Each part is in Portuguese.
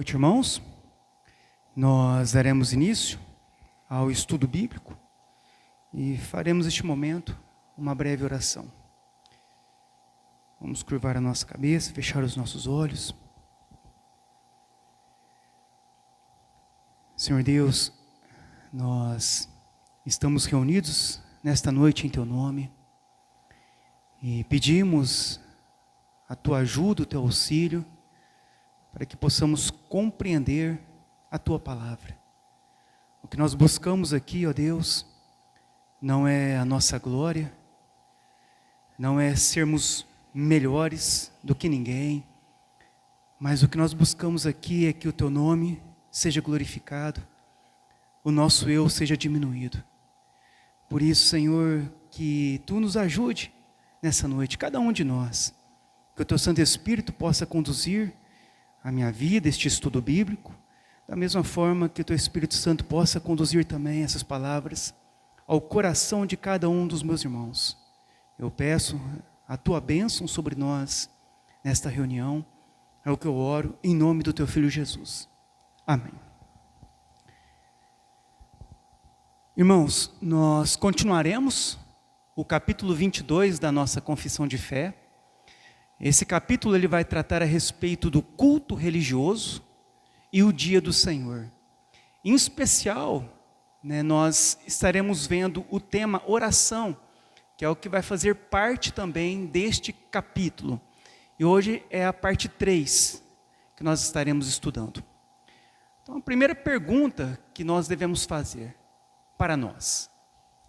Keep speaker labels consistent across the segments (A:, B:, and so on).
A: Noite, irmãos. Nós daremos início ao estudo bíblico e faremos neste momento uma breve oração. Vamos curvar a nossa cabeça, fechar os nossos olhos. Senhor Deus, nós estamos reunidos nesta noite em Teu nome e pedimos a Tua ajuda, o Teu auxílio, para que possamos compreender a Tua palavra. O que nós buscamos aqui, ó Deus, não é a nossa glória, não é sermos melhores do que ninguém, mas o que nós buscamos aqui é que o Teu nome seja glorificado, o nosso eu seja diminuído. Por isso, Senhor, que Tu nos ajude nessa noite, cada um de nós, que o Teu Santo Espírito possa conduzir a minha vida, este estudo bíblico, da mesma forma que o Teu Espírito Santo possa conduzir também essas palavras ao coração de cada um dos meus irmãos. Eu peço a Tua bênção sobre nós nesta reunião, é o que eu oro em nome do Teu Filho Jesus. Amém. Irmãos, nós continuaremos o capítulo 22 da nossa confissão de fé. Esse capítulo ele vai tratar a respeito do culto religioso e o dia do Senhor. Em especial, nós estaremos vendo o tema oração, que é o que vai fazer parte também deste capítulo. E hoje é a parte 3 que nós estaremos estudando. Então, a primeira pergunta que nós devemos fazer para nós: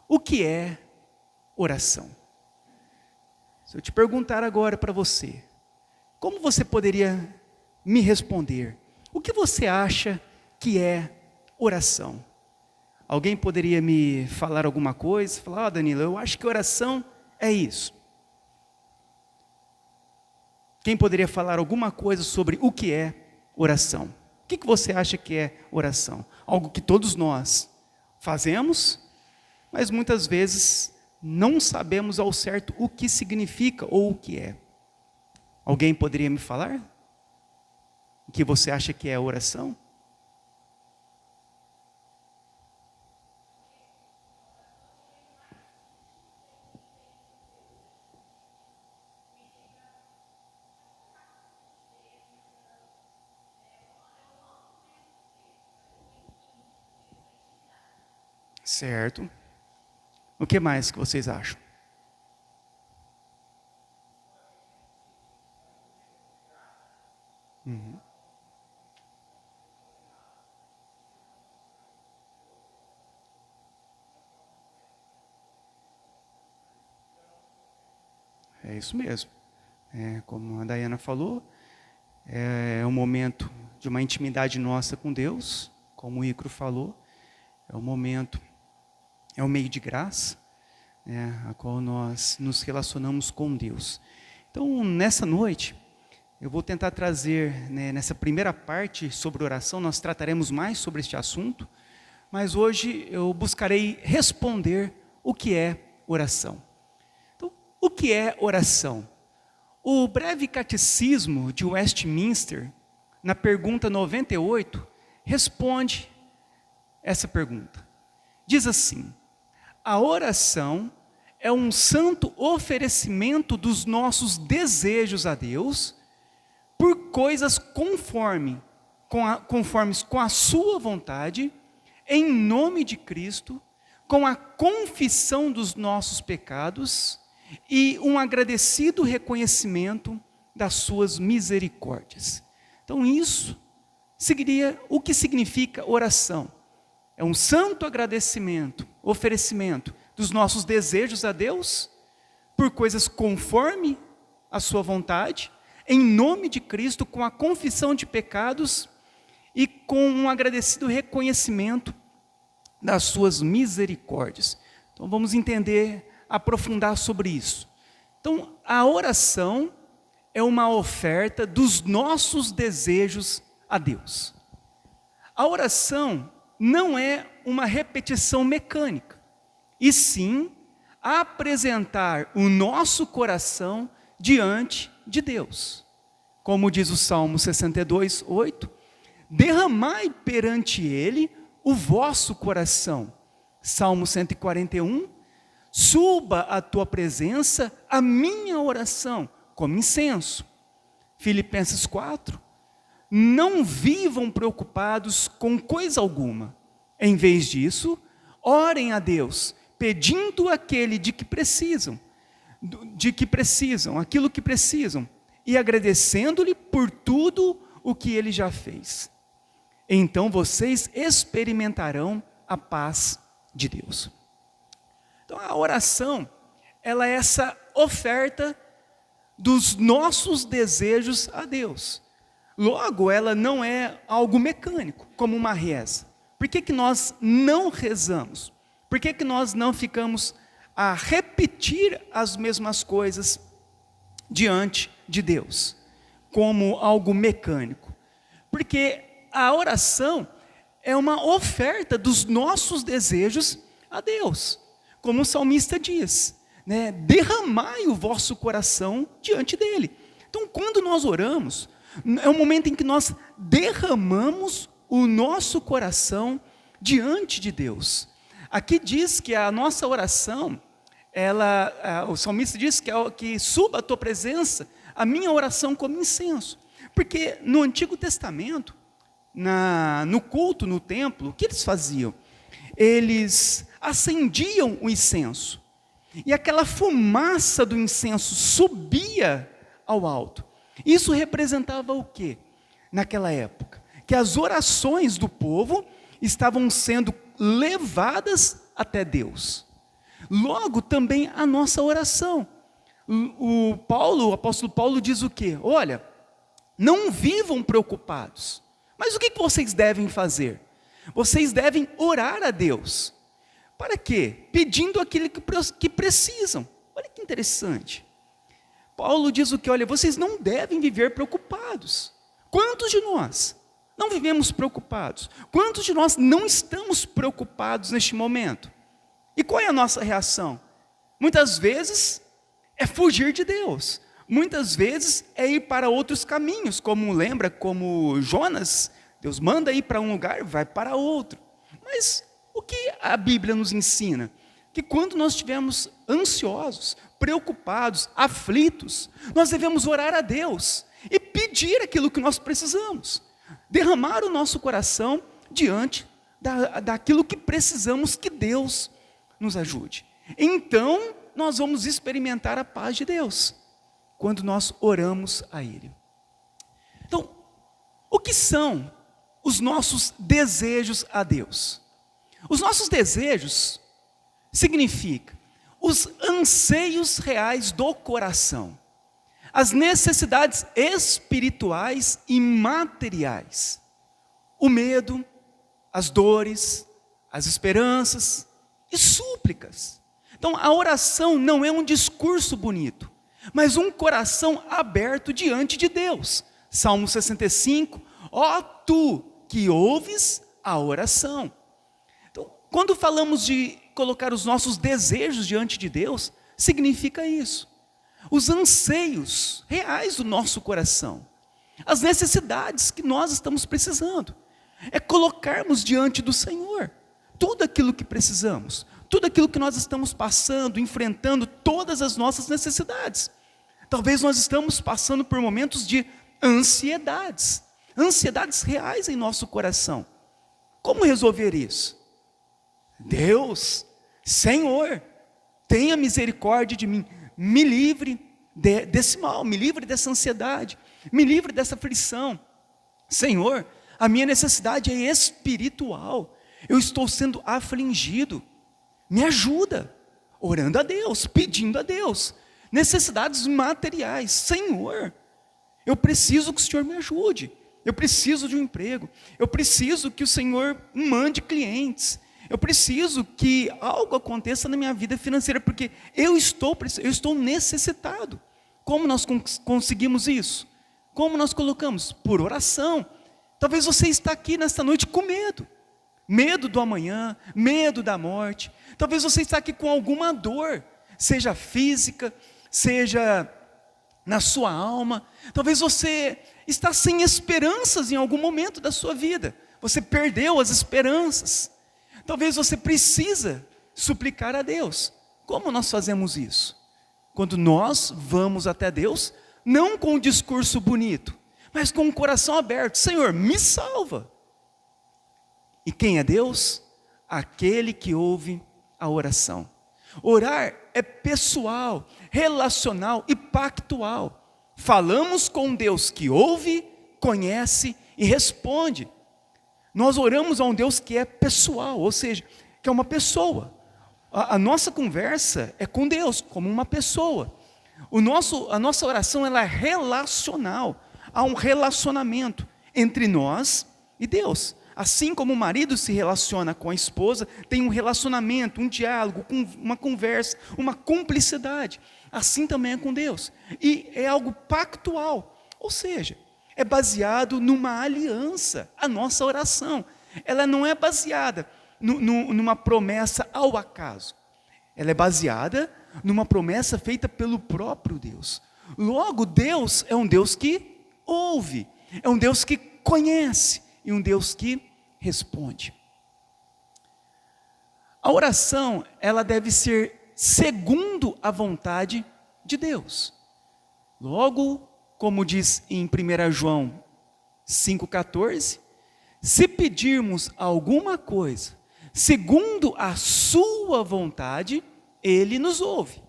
A: o que é oração? Se eu te perguntar agora para você, como você poderia me responder? O que você acha que é oração? Alguém poderia me falar alguma coisa? Falar, Danilo, eu acho que oração é isso. Quem poderia falar alguma coisa sobre o que é oração? O que você acha que é oração? Algo que todos nós fazemos, mas muitas vezes não sabemos ao certo o que significa ou o que é. Alguém poderia me falar? O que você acha que é oração? Certo. O que mais que vocês acham? É isso mesmo. Como a Dayana falou, é um momento de uma intimidade nossa com Deus, como o Icro falou, é um momento, é um meio de graça, a qual nós nos relacionamos com Deus. Então, nessa noite, eu vou tentar trazer, nessa primeira parte sobre oração, nós trataremos mais sobre este assunto, mas hoje eu buscarei responder o que é oração. Então, o que é oração? O breve catecismo de Westminster, na pergunta 98, responde essa pergunta. Diz assim: a oração é um santo oferecimento dos nossos desejos a Deus por coisas conformes com a sua vontade, em nome de Cristo, com a confissão dos nossos pecados e um agradecido reconhecimento das suas misericórdias. Então isso seria o que significa oração. É um santo agradecimento, oferecimento dos nossos desejos a Deus, por coisas conforme a sua vontade, em nome de Cristo, com a confissão de pecados e com um agradecido reconhecimento das suas misericórdias. Então vamos entender, aprofundar sobre isso. Então a oração é uma oferta dos nossos desejos a Deus. A oração não é uma repetição mecânica, e sim apresentar o nosso coração diante de Deus. Como diz o Salmo 62:8, derramai perante ele o vosso coração. Salmo 141, suba à tua presença a minha oração, como incenso. Filipenses 4, não vivam preocupados com coisa alguma. Em vez disso, orem a Deus, pedindo aquilo que precisam, aquilo que precisam, e agradecendo-lhe por tudo o que ele já fez. Então vocês experimentarão a paz de Deus. Então a oração, ela é essa oferta dos nossos desejos a Deus. Logo, ela não é algo mecânico, como uma reza. Por que nós não rezamos? Por que nós não ficamos a repetir as mesmas coisas diante de Deus, como algo mecânico? Porque a oração é uma oferta dos nossos desejos a Deus. Como o salmista diz, né? Derramai o vosso coração diante dele. Então, quando nós oramos, é um momento em que nós derramamos o nosso coração diante de Deus. Aqui diz que a nossa oração, o salmista diz que suba a tua presença, a minha oração como incenso. Porque no Antigo Testamento, no culto, no templo, o que eles faziam? Eles acendiam o incenso, e aquela fumaça do incenso subia ao alto. Isso representava o quê? Naquela época, que as orações do povo estavam sendo levadas até Deus. Logo, também a nossa oração. O apóstolo Paulo diz o quê? Olha, não vivam preocupados. Mas o que vocês devem fazer? Vocês devem orar a Deus. Para quê? Pedindo aquilo que precisam. Olha que interessante. Paulo diz o quê? Olha, vocês não devem viver preocupados. Quantos de nós não vivemos preocupados? Quantos de nós não estamos preocupados neste momento? E qual é a nossa reação? Muitas vezes é fugir de Deus. Muitas vezes é ir para outros caminhos, como Jonas, Deus manda ir para um lugar, vai para outro. Mas o que a Bíblia nos ensina? Que quando nós estivermos ansiosos, preocupados, aflitos, nós devemos orar a Deus e pedir aquilo que nós precisamos. Derramar o nosso coração diante daquilo que precisamos que Deus nos ajude. Então, nós vamos experimentar a paz de Deus, quando nós oramos a Ele. Então, o que são os nossos desejos a Deus? Os nossos desejos significa os anseios reais do coração, as necessidades espirituais e materiais, o medo, as dores, as esperanças e súplicas. Então, a oração não é um discurso bonito, mas um coração aberto diante de Deus. Salmo 65, ó tu que ouves a oração. Então, quando falamos de colocar os nossos desejos diante de Deus, significa isso. Os anseios reais do nosso coração, as necessidades que nós estamos precisando, é colocarmos diante do Senhor tudo aquilo que precisamos, tudo aquilo que nós estamos passando, enfrentando, todas as nossas necessidades. Talvez nós estamos passando por momentos de ansiedades reais em nosso coração. Como resolver isso? Deus, Senhor, tenha misericórdia de mim, me livre desse mal, me livre dessa ansiedade, me livre dessa aflição. Senhor, a minha necessidade é espiritual, eu estou sendo afligido, me ajuda, orando a Deus, pedindo a Deus. Necessidades materiais, Senhor, eu preciso que o Senhor me ajude, eu preciso de um emprego, eu preciso que o Senhor mande clientes, eu preciso que algo aconteça na minha vida financeira, porque eu estou necessitado. Como nós conseguimos isso? Como nós colocamos? Por oração. Talvez você está aqui nesta noite com medo do amanhã, medo da morte. Talvez você está aqui com alguma dor, seja física, seja na sua alma. Talvez você está sem esperanças em algum momento da sua vida. Você perdeu as esperanças. Talvez você precisa suplicar a Deus. Como nós fazemos isso? Quando nós vamos até Deus, não com um discurso bonito, mas com um coração aberto. Senhor, me salva. E quem é Deus? Aquele que ouve a oração. Orar é pessoal, relacional e pactual. Falamos com Deus que ouve, conhece e responde. Nós oramos a um Deus que é pessoal, ou seja, que é uma pessoa. A nossa conversa é com Deus, como uma pessoa. A nossa oração ela é relacional. Há um relacionamento entre nós e Deus. Assim como o marido se relaciona com a esposa, tem um relacionamento, um diálogo, uma conversa, uma cumplicidade. Assim também é com Deus. E é algo pactual, ou seja, é baseado numa aliança, a nossa oração. Ela não é baseada numa promessa ao acaso. Ela é baseada numa promessa feita pelo próprio Deus. Logo, Deus é um Deus que ouve, é um Deus que conhece e um Deus que responde. A oração, ela deve ser segundo a vontade de Deus. Logo, como diz em 1 João 5,14, se pedirmos alguma coisa segundo a sua vontade, Ele nos ouve.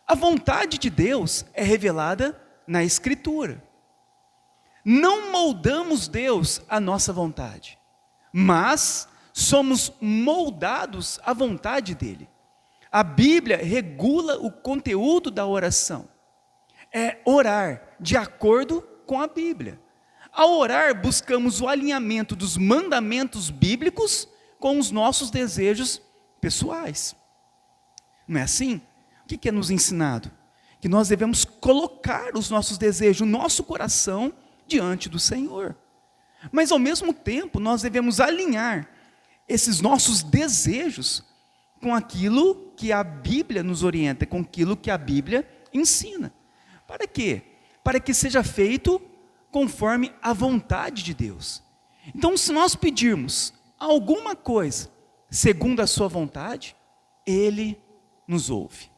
A: A vontade de Deus é revelada na Escritura. Não moldamos Deus à nossa vontade, mas somos moldados à vontade dEle. A Bíblia regula o conteúdo da oração. É orar de acordo com a Bíblia. Ao orar, buscamos o alinhamento dos mandamentos bíblicos com os nossos desejos pessoais. Não é assim? O que é nos ensinado? Que nós devemos colocar os nossos desejos, o nosso coração, diante do Senhor. Mas ao mesmo tempo, nós devemos alinhar esses nossos desejos com aquilo que a Bíblia nos orienta, com aquilo que a Bíblia ensina. Para quê? Para que seja feito conforme a vontade de Deus. Então, se nós pedirmos alguma coisa segundo a sua vontade, Ele nos ouve.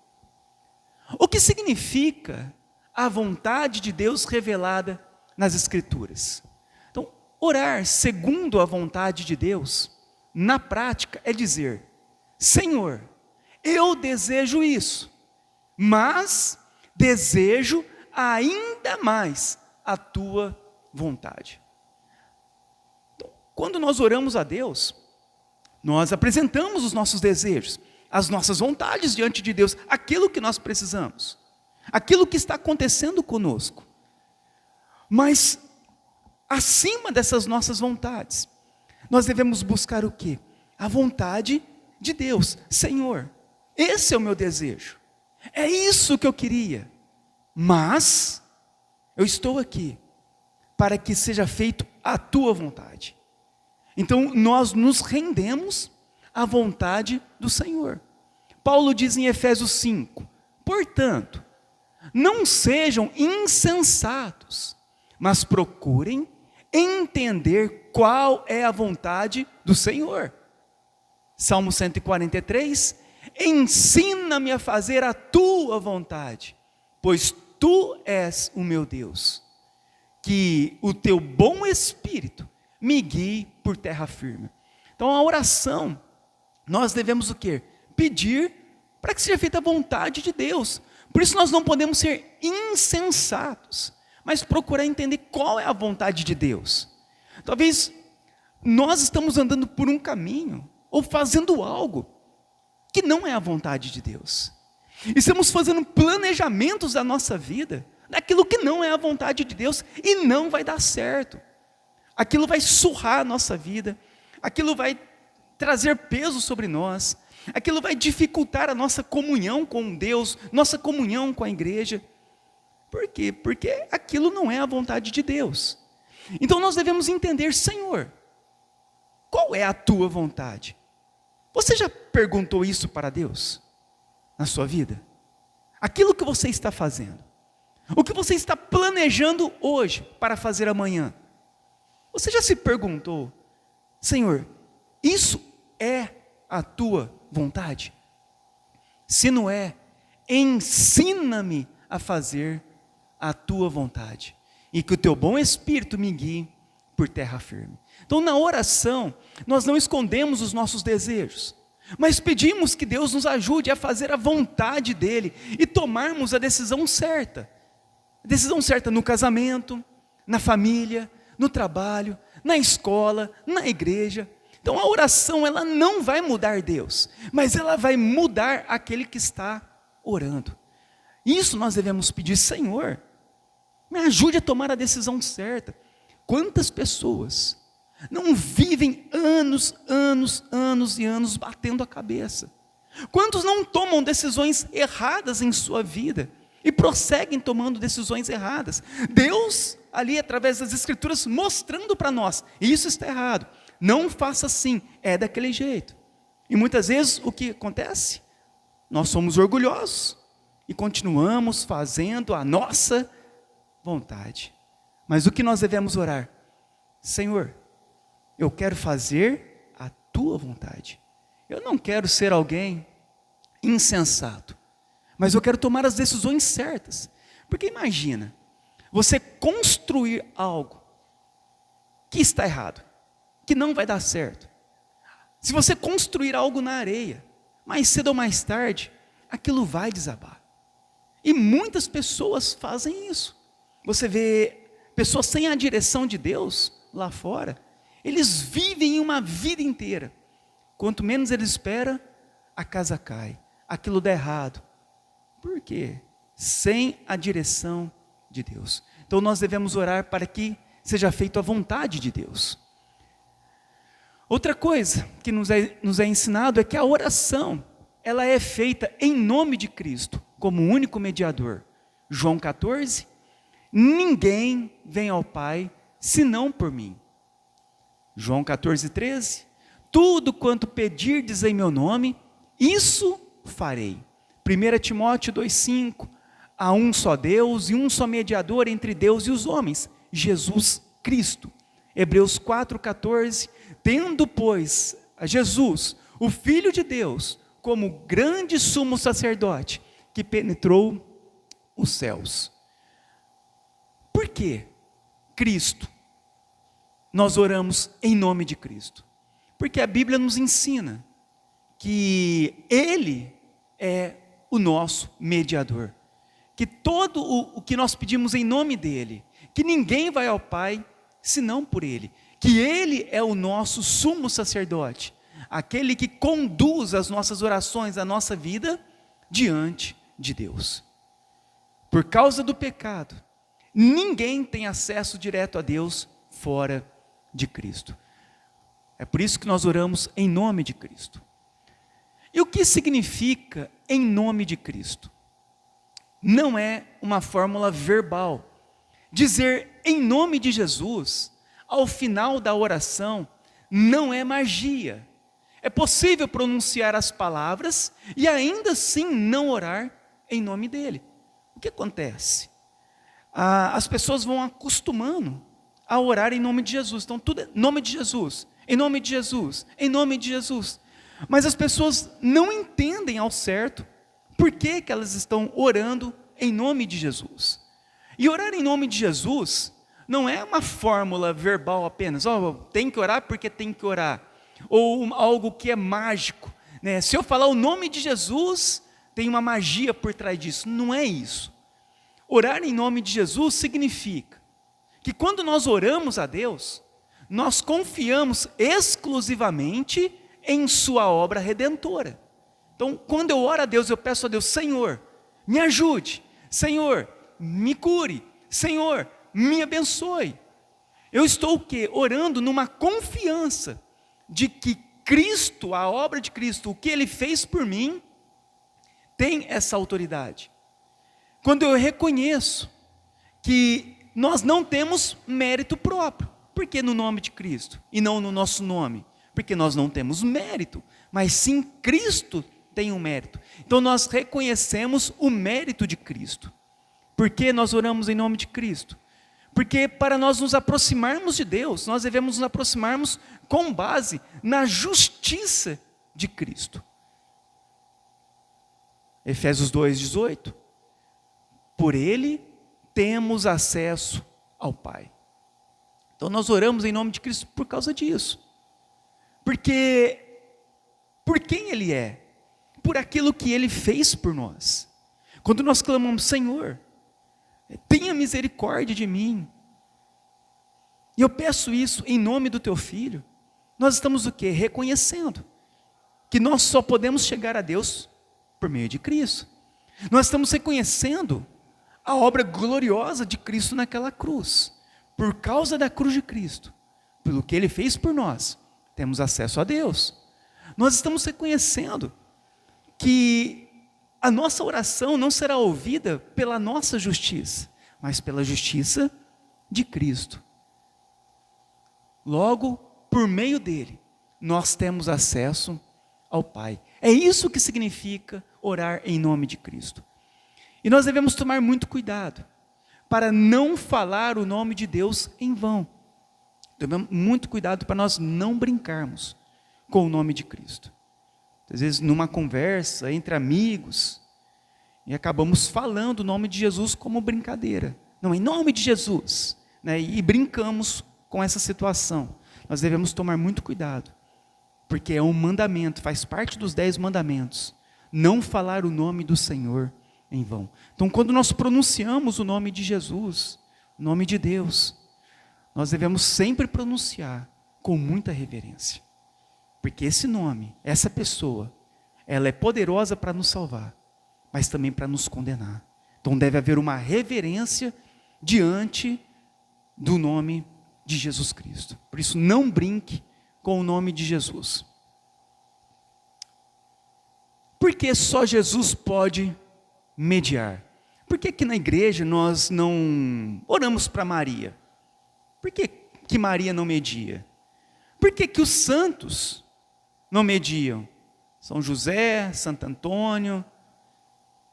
A: O que significa a vontade de Deus revelada nas Escrituras? Então, orar segundo a vontade de Deus, na prática, é dizer: Senhor, eu desejo isso, mas desejo ainda mais a tua vontade. Então, quando nós oramos a Deus, nós apresentamos os nossos desejos, as nossas vontades diante de Deus, aquilo que nós precisamos, aquilo que está acontecendo conosco. Mas, acima dessas nossas vontades, nós devemos buscar o quê? A vontade de Deus. Senhor, esse é o meu desejo, é isso que eu queria, mas eu estou aqui para que seja feito a tua vontade. Então nós nos rendemos à vontade do Senhor. Paulo diz em Efésios 5, portanto, não sejam insensatos, mas procurem entender qual é a vontade do Senhor. Salmo 143, ensina-me a fazer a tua vontade, pois tu és o meu Deus, que o teu bom Espírito me guie por terra firme. Então a oração, nós devemos o quê? Pedir para que seja feita a vontade de Deus. Por isso nós não podemos ser insensatos, mas procurar entender qual é a vontade de Deus. Talvez nós estamos andando por um caminho, ou fazendo algo, que não é a vontade de Deus. Estamos fazendo planejamentos da nossa vida, daquilo que não é a vontade de Deus, e não vai dar certo. Aquilo vai surrar a nossa vida, aquilo vai trazer peso sobre nós, aquilo vai dificultar a nossa comunhão com Deus, nossa comunhão com a igreja. Por quê? Porque aquilo não é a vontade de Deus. Então nós devemos entender: Senhor, qual é a tua vontade? Você já perguntou isso para Deus na sua vida? Aquilo que você está fazendo, O que você está planejando hoje para fazer amanhã? Você já se perguntou, Senhor, isso é a tua vontade? Se não é, ensina-me a fazer a tua vontade, e que o teu bom Espírito me guie por terra firme. Então, na oração, nós não escondemos os nossos desejos, mas pedimos que Deus nos ajude a fazer a vontade dEle e tomarmos a decisão certa. A decisão certa no casamento, na família, no trabalho, na escola, na igreja. Então a oração, ela não vai mudar Deus, mas ela vai mudar aquele que está orando. Isso nós devemos pedir, Senhor, me ajude a tomar a decisão certa. Quantas pessoas não vivem anos e anos batendo a cabeça? Quantos não tomam decisões erradas em sua vida e prosseguem tomando decisões erradas? Deus, ali através das Escrituras, mostrando para nós, isso está errado, não faça assim, é daquele jeito. E muitas vezes o que acontece? Nós somos orgulhosos e continuamos fazendo a nossa vontade. Mas o que nós devemos orar? Senhor, eu quero fazer a tua vontade. Eu não quero ser alguém insensato, mas eu quero tomar as decisões certas. Porque imagina, você construir algo que está errado, que não vai dar certo. Se você construir algo na areia, mais cedo ou mais tarde, aquilo vai desabar. E muitas pessoas fazem isso. Você vê pessoas sem a direção de Deus lá fora, eles vivem uma vida inteira. Quanto menos eles esperam, a casa cai, aquilo dá errado. Por quê? Sem a direção de Deus. Então nós devemos orar para que seja feita a vontade de Deus. Outra coisa que nos é ensinado é que a oração, ela é feita em nome de Cristo, como único mediador. João 14, ninguém vem ao Pai, senão por mim. João 14, 13, tudo quanto pedirdes em meu nome, isso farei. 1 Timóteo 2, 5, há um só Deus e um só mediador entre Deus e os homens, Jesus Cristo. Hebreus 4, 14, tendo, pois, a Jesus, o Filho de Deus, como grande sumo sacerdote, que penetrou os céus. Por que Cristo? Nós oramos em nome de Cristo. Porque a Bíblia nos ensina que Ele é o nosso mediador. Que todo o que nós pedimos em nome dEle, que ninguém vai ao Pai senão por Ele. Que Ele é o nosso sumo sacerdote, aquele que conduz as nossas orações, a nossa vida, diante de Deus. Por causa do pecado, ninguém tem acesso direto a Deus fora de Cristo. É por isso que nós oramos em nome de Cristo. E o que significa em nome de Cristo? Não é uma fórmula verbal. Dizer em nome de Jesus, ao final da oração, não é magia. É possível pronunciar as palavras e ainda assim não orar em nome dele. O que acontece? As pessoas vão acostumando a orar em nome de Jesus. Então tudo é nome de Jesus, em nome de Jesus, em nome de Jesus. Mas as pessoas não entendem ao certo por que elas estão orando em nome de Jesus. E orar em nome de Jesus não é uma fórmula verbal apenas. Tem que orar porque tem que orar. Ou algo que é mágico, né? Se eu falar o nome de Jesus, tem uma magia por trás disso. Não é isso. Orar em nome de Jesus significa que quando nós oramos a Deus, nós confiamos exclusivamente em sua obra redentora. Então, quando eu oro a Deus, eu peço a Deus, Senhor, me ajude, Senhor, me cure, Senhor, me abençoe. Eu estou o quê? Orando numa confiança de que Cristo, a obra de Cristo, o que Ele fez por mim, tem essa autoridade. Quando eu reconheço que nós não temos mérito próprio, por que no nome de Cristo e não no nosso nome? Porque nós não temos mérito, mas sim Cristo tem um mérito. Então nós reconhecemos o mérito de Cristo. Por que nós oramos em nome de Cristo? Porque para nós nos aproximarmos de Deus, nós devemos nos aproximarmos com base na justiça de Cristo. Efésios 2:18. Por Ele temos acesso ao Pai. Então nós oramos em nome de Cristo por causa disso. Porque por quem Ele é, por aquilo que Ele fez por nós. Quando nós clamamos, Senhor, tenha misericórdia de mim, e eu peço isso em nome do Teu Filho, nós estamos o quê? Reconhecendo que nós só podemos chegar a Deus por meio de Cristo. Nós estamos reconhecendo a obra gloriosa de Cristo naquela cruz. Por causa da cruz de Cristo, pelo que Ele fez por nós, temos acesso a Deus. Nós estamos reconhecendo que a nossa oração não será ouvida pela nossa justiça, mas pela justiça de Cristo. Logo, por meio dele, nós temos acesso ao Pai. É isso que significa orar em nome de Cristo. E nós devemos tomar muito cuidado para não falar o nome de Deus em vão. Devemos muito cuidado para nós não brincarmos com o nome de Cristo. Às vezes, numa conversa entre amigos, e acabamos falando o nome de Jesus como brincadeira. Não, em nome de Jesus. Né? E brincamos com essa situação. Nós devemos tomar muito cuidado, porque é um mandamento, faz parte dos 10 mandamentos, não falar o nome do Senhor em vão. Então, quando nós pronunciamos o nome de Jesus, o nome de Deus, nós devemos sempre pronunciar com muita reverência. Porque esse nome, essa pessoa, ela é poderosa para nos salvar, mas também para nos condenar. Então deve haver uma reverência diante do nome de Jesus Cristo. Por isso, não brinque com o nome de Jesus. Por que só Jesus pode mediar? Por que que na igreja nós não oramos para Maria? Por que Maria não media? Por que que os santos não mediam? São José, Santo Antônio,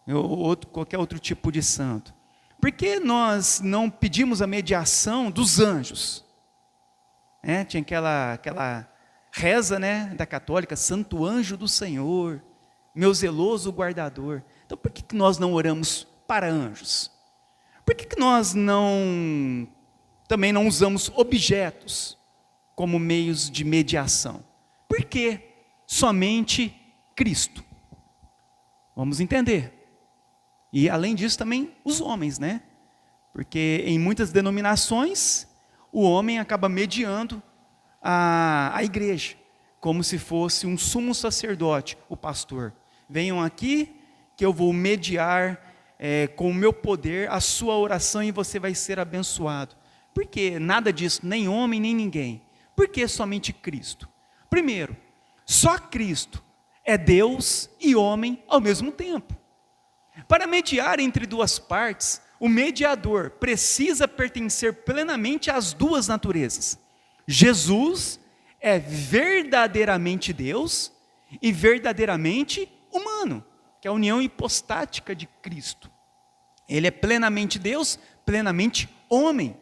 A: ou qualquer outro tipo de santo. Por que nós não pedimos a mediação dos anjos? Tinha aquela reza, né, da católica, Santo Anjo do Senhor, meu zeloso guardador. Então por que nós não oramos para anjos? Por que nós também não usamos objetos como meios de mediação? Por que somente Cristo? Vamos entender. E além disso também os homens, né? Porque em muitas denominações o homem acaba mediando a igreja, como se fosse um sumo sacerdote, o pastor. Venham aqui que eu vou mediar com o meu poder a sua oração e você vai ser abençoado. Por que nada disso, nem homem nem ninguém? Por que somente Cristo? Primeiro, só Cristo é Deus e homem ao mesmo tempo. Para mediar entre duas partes, o mediador precisa pertencer plenamente às duas naturezas. Jesus é verdadeiramente Deus e verdadeiramente humano, que é a união hipostática de Cristo. Ele é plenamente Deus, plenamente homem.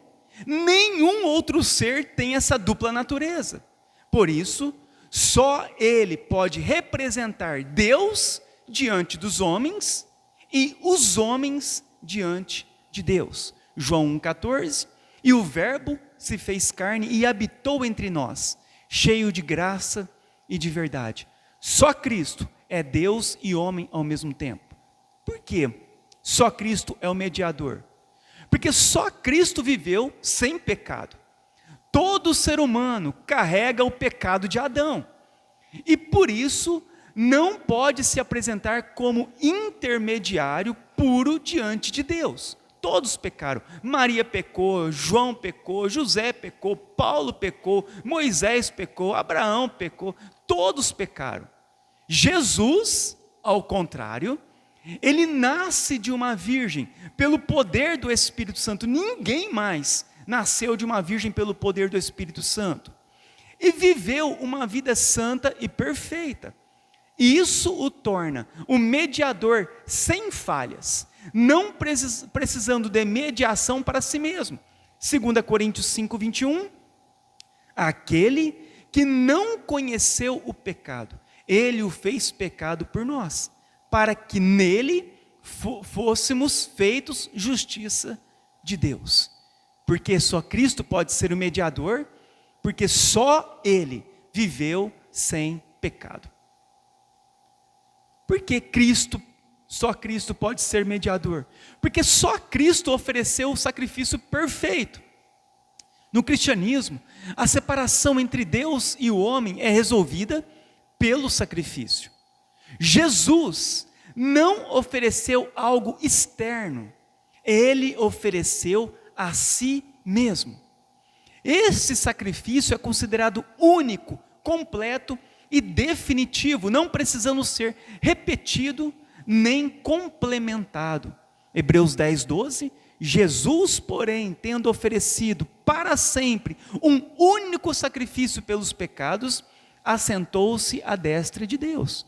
A: Nenhum outro ser tem essa dupla natureza. Por isso, só ele pode representar Deus diante dos homens e os homens diante de Deus. João 1,14, e o verbo se fez carne e habitou entre nós, cheio de graça e de verdade. Só Cristo é Deus e homem ao mesmo tempo. Por quê? Só Cristo é o mediador. Porque só Cristo viveu sem pecado. Todo ser humano carrega o pecado de Adão. E por isso não pode se apresentar como intermediário puro diante de Deus. Todos pecaram. Maria pecou, João pecou, José pecou, Paulo pecou, Moisés pecou, Abraão pecou. Todos pecaram. Jesus, ao contrário, ele nasce de uma virgem pelo poder do Espírito Santo. Ninguém mais nasceu de uma virgem pelo poder do Espírito Santo. E viveu uma vida santa e perfeita. E isso o torna um mediador sem falhas, não precisando de mediação para si mesmo. 2 Coríntios 5, 21, aquele que não conheceu o pecado, ele o fez pecado por nós, para que nele fôssemos feitos justiça de Deus. Porque só Cristo pode ser o mediador, porque só ele viveu sem pecado. Por que só Cristo pode ser mediador? Porque só Cristo ofereceu o sacrifício perfeito. No cristianismo, a separação entre Deus e o homem é resolvida pelo sacrifício. Jesus não ofereceu algo externo, ele ofereceu a si mesmo. Esse sacrifício é considerado único, completo e definitivo, não precisando ser repetido nem complementado. Hebreus 10, 12, Jesus, porém, tendo oferecido para sempre um único sacrifício pelos pecados, assentou-se à destra de Deus.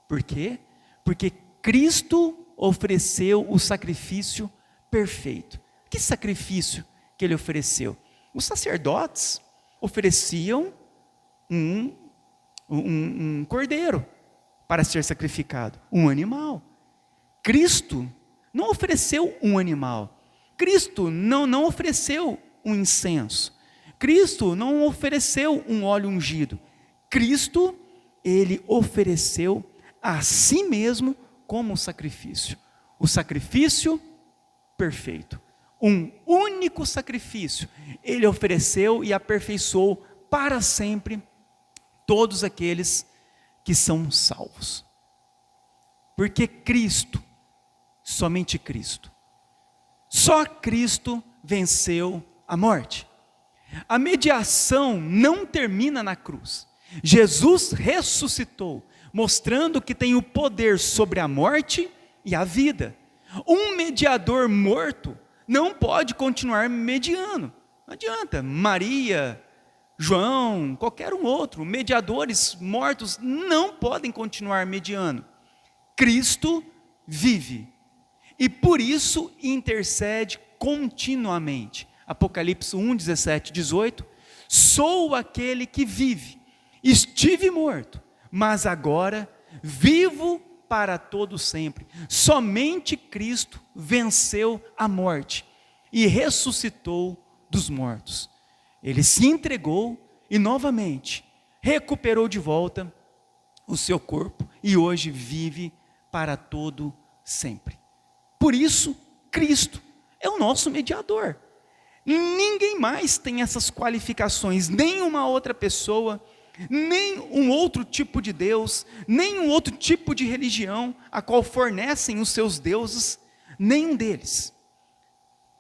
A: Por quê? Porque Cristo ofereceu o sacrifício perfeito. Que sacrifício que ele ofereceu? Os sacerdotes ofereciam um cordeiro para ser sacrificado, um animal. Cristo não ofereceu um animal. Cristo não ofereceu um incenso. Cristo não ofereceu um óleo ungido. Cristo, ele ofereceu a si mesmo como sacrifício. O sacrifício perfeito. Um único sacrifício. Ele ofereceu e aperfeiçoou para sempre todos aqueles que são salvos. Porque Cristo, somente Cristo, só Cristo venceu a morte. A mediação não termina na cruz. Jesus ressuscitou, mostrando que tem o poder sobre a morte e a vida. Um mediador morto não pode continuar mediando. Não adianta. Maria, João, qualquer um outro, mediadores mortos não podem continuar mediando. Cristo vive e por isso intercede continuamente. Apocalipse 1, 17, 18, sou aquele que vive, estive morto, mas agora vivo para todo sempre. Somente Cristo venceu a morte e ressuscitou dos mortos. Ele se entregou e novamente recuperou de volta o seu corpo e hoje vive para todo sempre. Por isso, Cristo é o nosso mediador. Ninguém mais tem essas qualificações, nem uma outra pessoa, nem um outro tipo de Deus, nem um outro tipo de religião, a qual fornecem os seus deuses, nenhum deles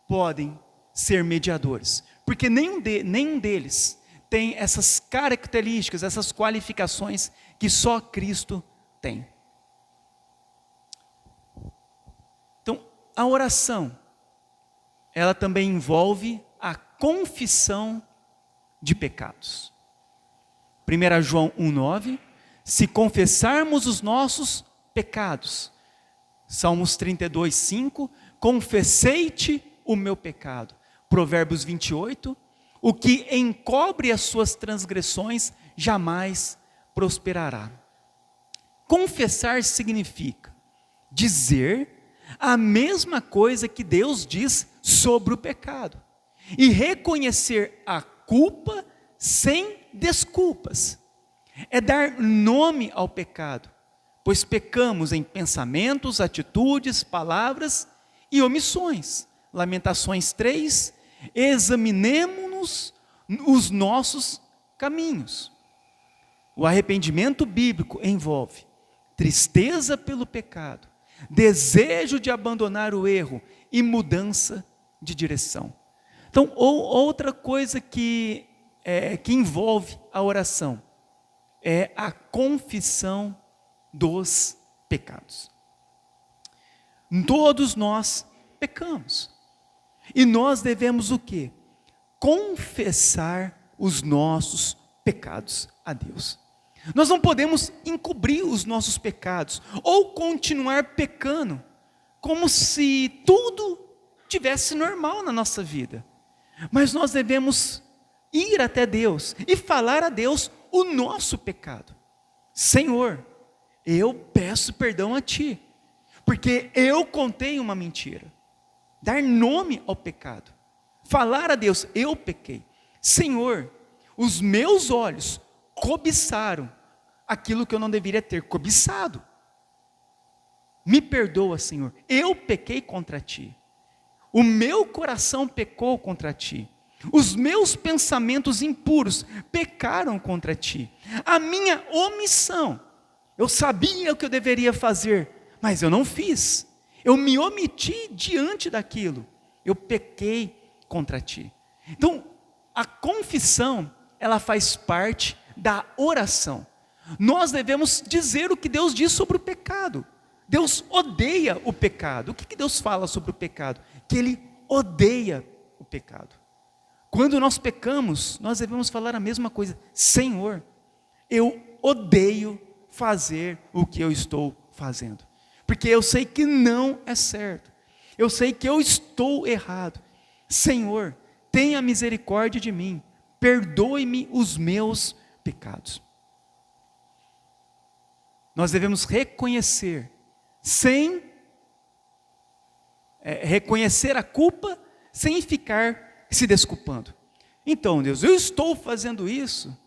A: podem ser mediadores, porque nenhum deles tem essas características, essas qualificações que só Cristo tem. Então, a oração, ela também envolve a confissão de pecados. 1 João 1,9, se confessarmos os nossos pecados. Salmos 32, 5, confessei-te o meu pecado. Provérbios 28, o que encobre as suas transgressões jamais prosperará. Confessar significa dizer a mesma coisa que Deus diz sobre o pecado e reconhecer a culpa sem desculpas. É dar nome ao pecado, pois pecamos em pensamentos, atitudes, palavras e omissões. Lamentações 3, examinemo-nos os nossos caminhos. O arrependimento bíblico envolve tristeza pelo pecado, desejo de abandonar o erro e mudança de direção. Então, outra coisa que envolve a oração é a confissão dos pecados. Todos nós pecamos. E nós devemos o quê? Confessar os nossos pecados a Deus. Nós não podemos encobrir os nossos pecados ou continuar pecando como se tudo tivesse normal na nossa vida. Mas nós devemos ir até Deus e falar a Deus o nosso pecado. Senhor, eu peço perdão a Ti, porque eu contei uma mentira. Dar nome ao pecado. Falar a Deus, eu pequei. Senhor, os meus olhos cobiçaram aquilo que eu não deveria ter cobiçado. Me perdoa, Senhor, eu pequei contra Ti. O meu coração pecou contra Ti. Os meus pensamentos impuros pecaram contra Ti. A minha omissão, eu sabia o que eu deveria fazer, mas eu não fiz. Eu me omiti diante daquilo. Eu pequei contra Ti. Então, a confissão, ela faz parte da oração. Nós devemos dizer o que Deus diz sobre o pecado. Deus odeia o pecado. O que Deus fala sobre o pecado? Que Ele odeia o pecado. Quando nós pecamos, nós devemos falar a mesma coisa. Senhor, eu odeio fazer o que eu estou fazendo. Porque eu sei que não é certo. Eu sei que eu estou errado. Senhor, tenha misericórdia de mim. Perdoe-me os meus pecados. Nós devemos reconhecer, reconhecer a culpa, sem ficar se desculpando. Então, Deus, eu estou fazendo isso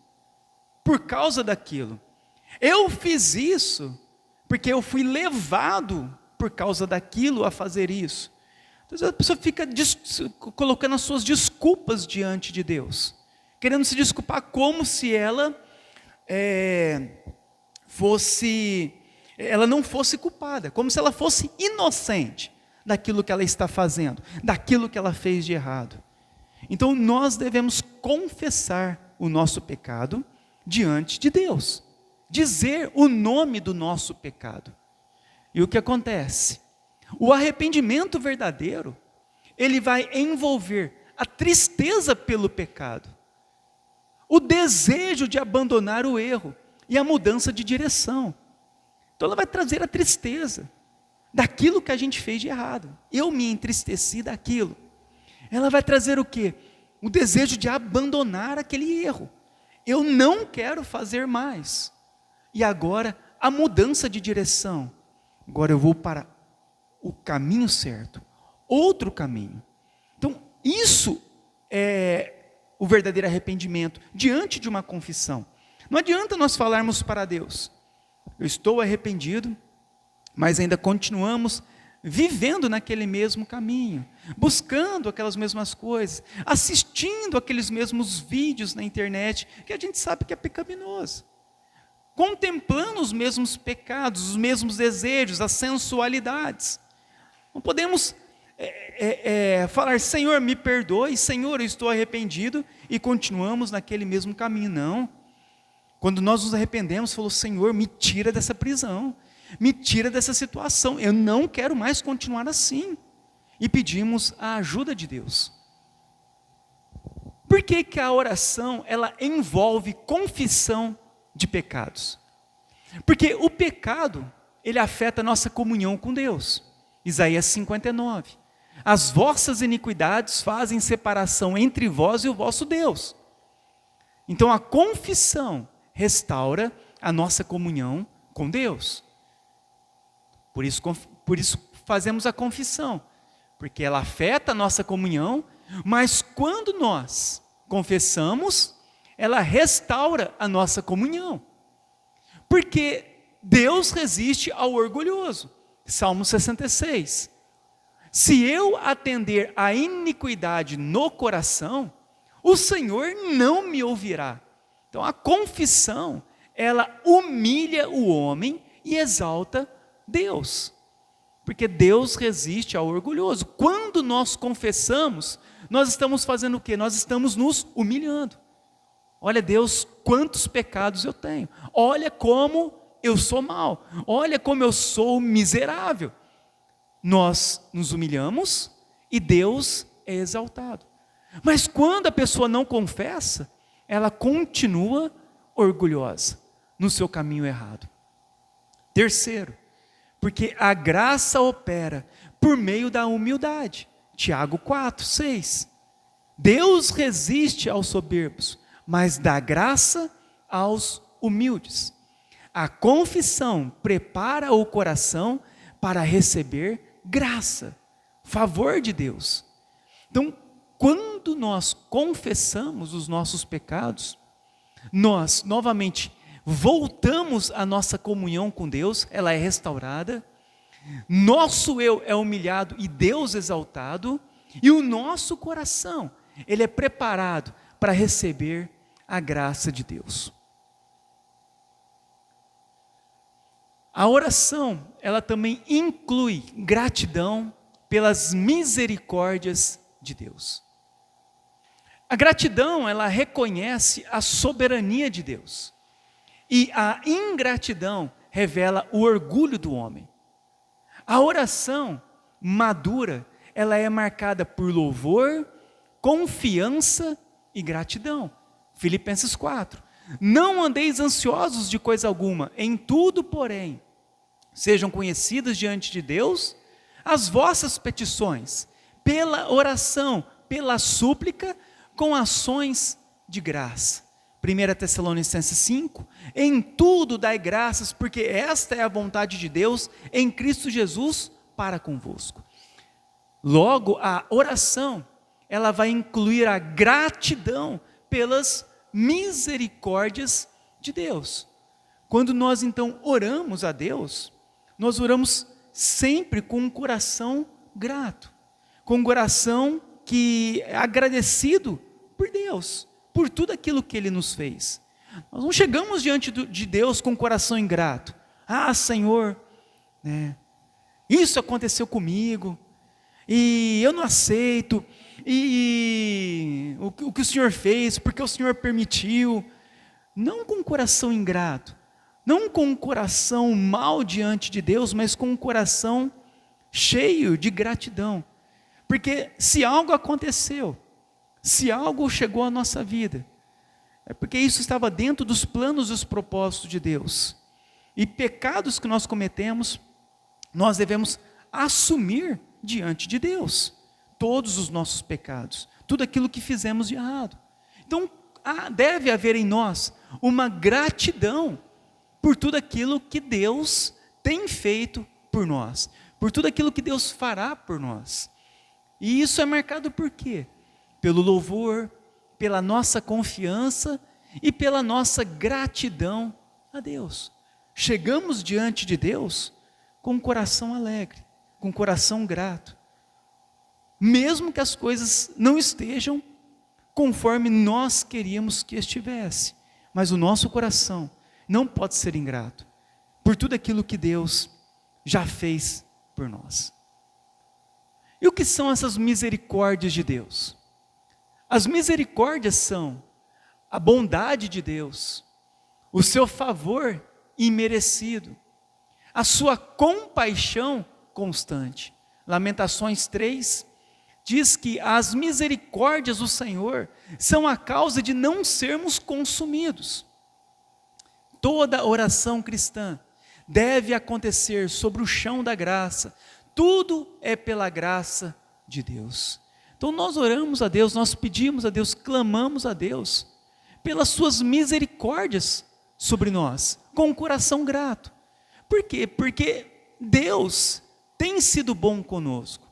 A: por causa daquilo. Eu fiz isso porque eu fui levado por causa daquilo a fazer isso. Então, a pessoa fica colocando as suas desculpas diante de Deus, querendo se desculpar como se ela ela não fosse culpada, como se ela fosse inocente daquilo que ela está fazendo, daquilo que ela fez de errado. Então nós devemos confessar o nosso pecado diante de Deus, dizer o nome do nosso pecado. E o que acontece? O arrependimento verdadeiro, ele vai envolver a tristeza pelo pecado, o desejo de abandonar o erro e a mudança de direção. Então ela vai trazer a tristeza daquilo que a gente fez de errado. Eu me entristeci daquilo. Ela vai trazer o quê? O desejo de abandonar aquele erro. Eu não quero fazer mais. E agora, a mudança de direção. Agora eu vou para o caminho certo. Outro caminho. Então, isso é o verdadeiro arrependimento, diante de uma confissão. Não adianta nós falarmos para Deus, eu estou arrependido, mas ainda continuamos vivendo naquele mesmo caminho, buscando aquelas mesmas coisas, assistindo aqueles mesmos vídeos na internet, que a gente sabe que é pecaminoso, contemplando os mesmos pecados, os mesmos desejos, as sensualidades. Não podemos falar, Senhor, me perdoe, Senhor, eu estou arrependido, e continuamos naquele mesmo caminho. Não. Quando nós nos arrependemos, falou, Senhor, me tira dessa prisão, me tira dessa situação, eu não quero mais continuar assim. E pedimos a ajuda de Deus. Por que a oração, ela envolve confissão de pecados? Porque o pecado, ele afeta a nossa comunhão com Deus. Isaías 59. As vossas iniquidades fazem separação entre vós e o vosso Deus. Então a confissão restaura a nossa comunhão com Deus. Por isso fazemos a confissão, porque ela afeta a nossa comunhão, mas quando nós confessamos, ela restaura a nossa comunhão. Porque Deus resiste ao orgulhoso. Salmo 66. Se eu atender à iniquidade no coração, o Senhor não me ouvirá. Então a confissão, ela humilha o homem e exalta Deus. Porque Deus resiste ao orgulhoso. Quando nós confessamos, nós estamos fazendo o quê? Nós estamos nos humilhando. Olha, Deus, quantos pecados eu tenho. Olha como eu sou mau. Olha como eu sou miserável. Nós nos humilhamos e Deus é exaltado. Mas quando a pessoa não confessa, ela continua orgulhosa. no seu caminho errado. Terceiro, porque a graça opera por meio da humildade. Tiago 4, 6. Deus resiste aos soberbos, mas dá graça aos humildes. A confissão prepara o coração para receber graça, favor de Deus. Então, quando nós confessamos os nossos pecados, nós novamente voltamos à nossa comunhão com Deus, ela é restaurada, nosso eu é humilhado e Deus exaltado, e o nosso coração, ele é preparado para receber a graça de Deus. A oração, ela também inclui gratidão pelas misericórdias de Deus. A gratidão, ela reconhece a soberania de Deus. E a ingratidão revela o orgulho do homem. A oração madura, ela é marcada por louvor, confiança e gratidão. Filipenses 4. Não andeis ansiosos de coisa alguma, em tudo, porém, sejam conhecidas diante de Deus as vossas petições, pela oração, pela súplica, com ações de graça. 1 Tessalonicenses 5, em tudo dai graças, porque esta é a vontade de Deus em Cristo Jesus para convosco. Logo, a oração, ela vai incluir a gratidão pelas misericórdias de Deus. Quando nós então oramos a Deus, nós oramos sempre com um coração grato, com um coração que é agradecido por Deus, por tudo aquilo que Ele nos fez. Nós não chegamos diante de Deus com o coração ingrato. Ah, Senhor, isso aconteceu comigo, e eu não aceito, e o que o Senhor fez, porque o Senhor permitiu. Não com um coração ingrato, não com um coração mau diante de Deus, mas com um coração cheio de gratidão. Porque se algo aconteceu, se algo chegou à nossa vida, é porque isso estava dentro dos planos e dos propósitos de Deus. E pecados que nós cometemos, nós devemos assumir diante de Deus todos os nossos pecados, tudo aquilo que fizemos de errado. Então, deve haver em nós uma gratidão por tudo aquilo que Deus tem feito por nós, por tudo aquilo que Deus fará por nós. E isso é marcado por quê? Pelo louvor, pela nossa confiança e pela nossa gratidão a Deus. Chegamos diante de Deus com um coração alegre, com um coração grato, mesmo que as coisas não estejam conforme nós queríamos que estivesse, mas o nosso coração não pode ser ingrato por tudo aquilo que Deus já fez por nós. E o que são essas misericórdias de Deus? As misericórdias são a bondade de Deus, o seu favor imerecido, a sua compaixão constante. Lamentações 3 diz que as misericórdias do Senhor são a causa de não sermos consumidos. Toda oração cristã deve acontecer sobre o chão da graça. Tudo é pela graça de Deus. Então nós oramos a Deus, nós pedimos a Deus, clamamos a Deus pelas suas misericórdias sobre nós, com um coração grato. Por quê? Porque Deus tem sido bom conosco.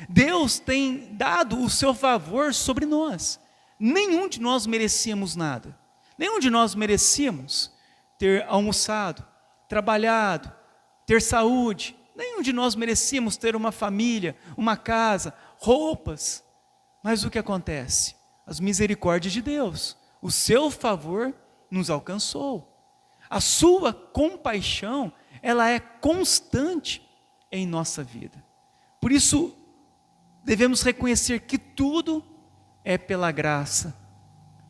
A: Deus tem dado o seu favor sobre nós. Nenhum de nós merecíamos nada. Nenhum de nós merecíamos ter almoçado, trabalhado, ter saúde. Nenhum de nós merecíamos ter uma família, uma casa, roupas. Mas o que acontece? As misericórdias de Deus, o seu favor nos alcançou. A sua compaixão, ela é constante em nossa vida. Por isso, devemos reconhecer que tudo é pela graça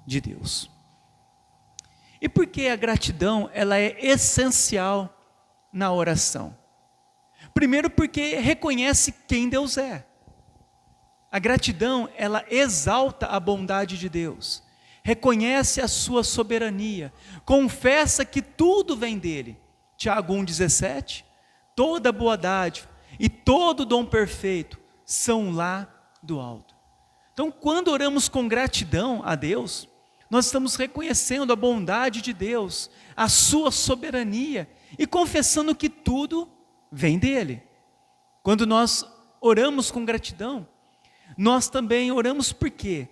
A: de Deus. E por que a gratidão, ela é essencial na oração? Primeiro, porque reconhece quem Deus é. A gratidão, ela exalta a bondade de Deus, reconhece a sua soberania, confessa que tudo vem dele. Tiago 1,17, toda boa dádiva e todo dom perfeito são lá do alto. Então, quando oramos com gratidão a Deus, nós estamos reconhecendo a bondade de Deus, a sua soberania e confessando que tudo vem dele. Quando nós oramos com gratidão, nós também oramos por quê?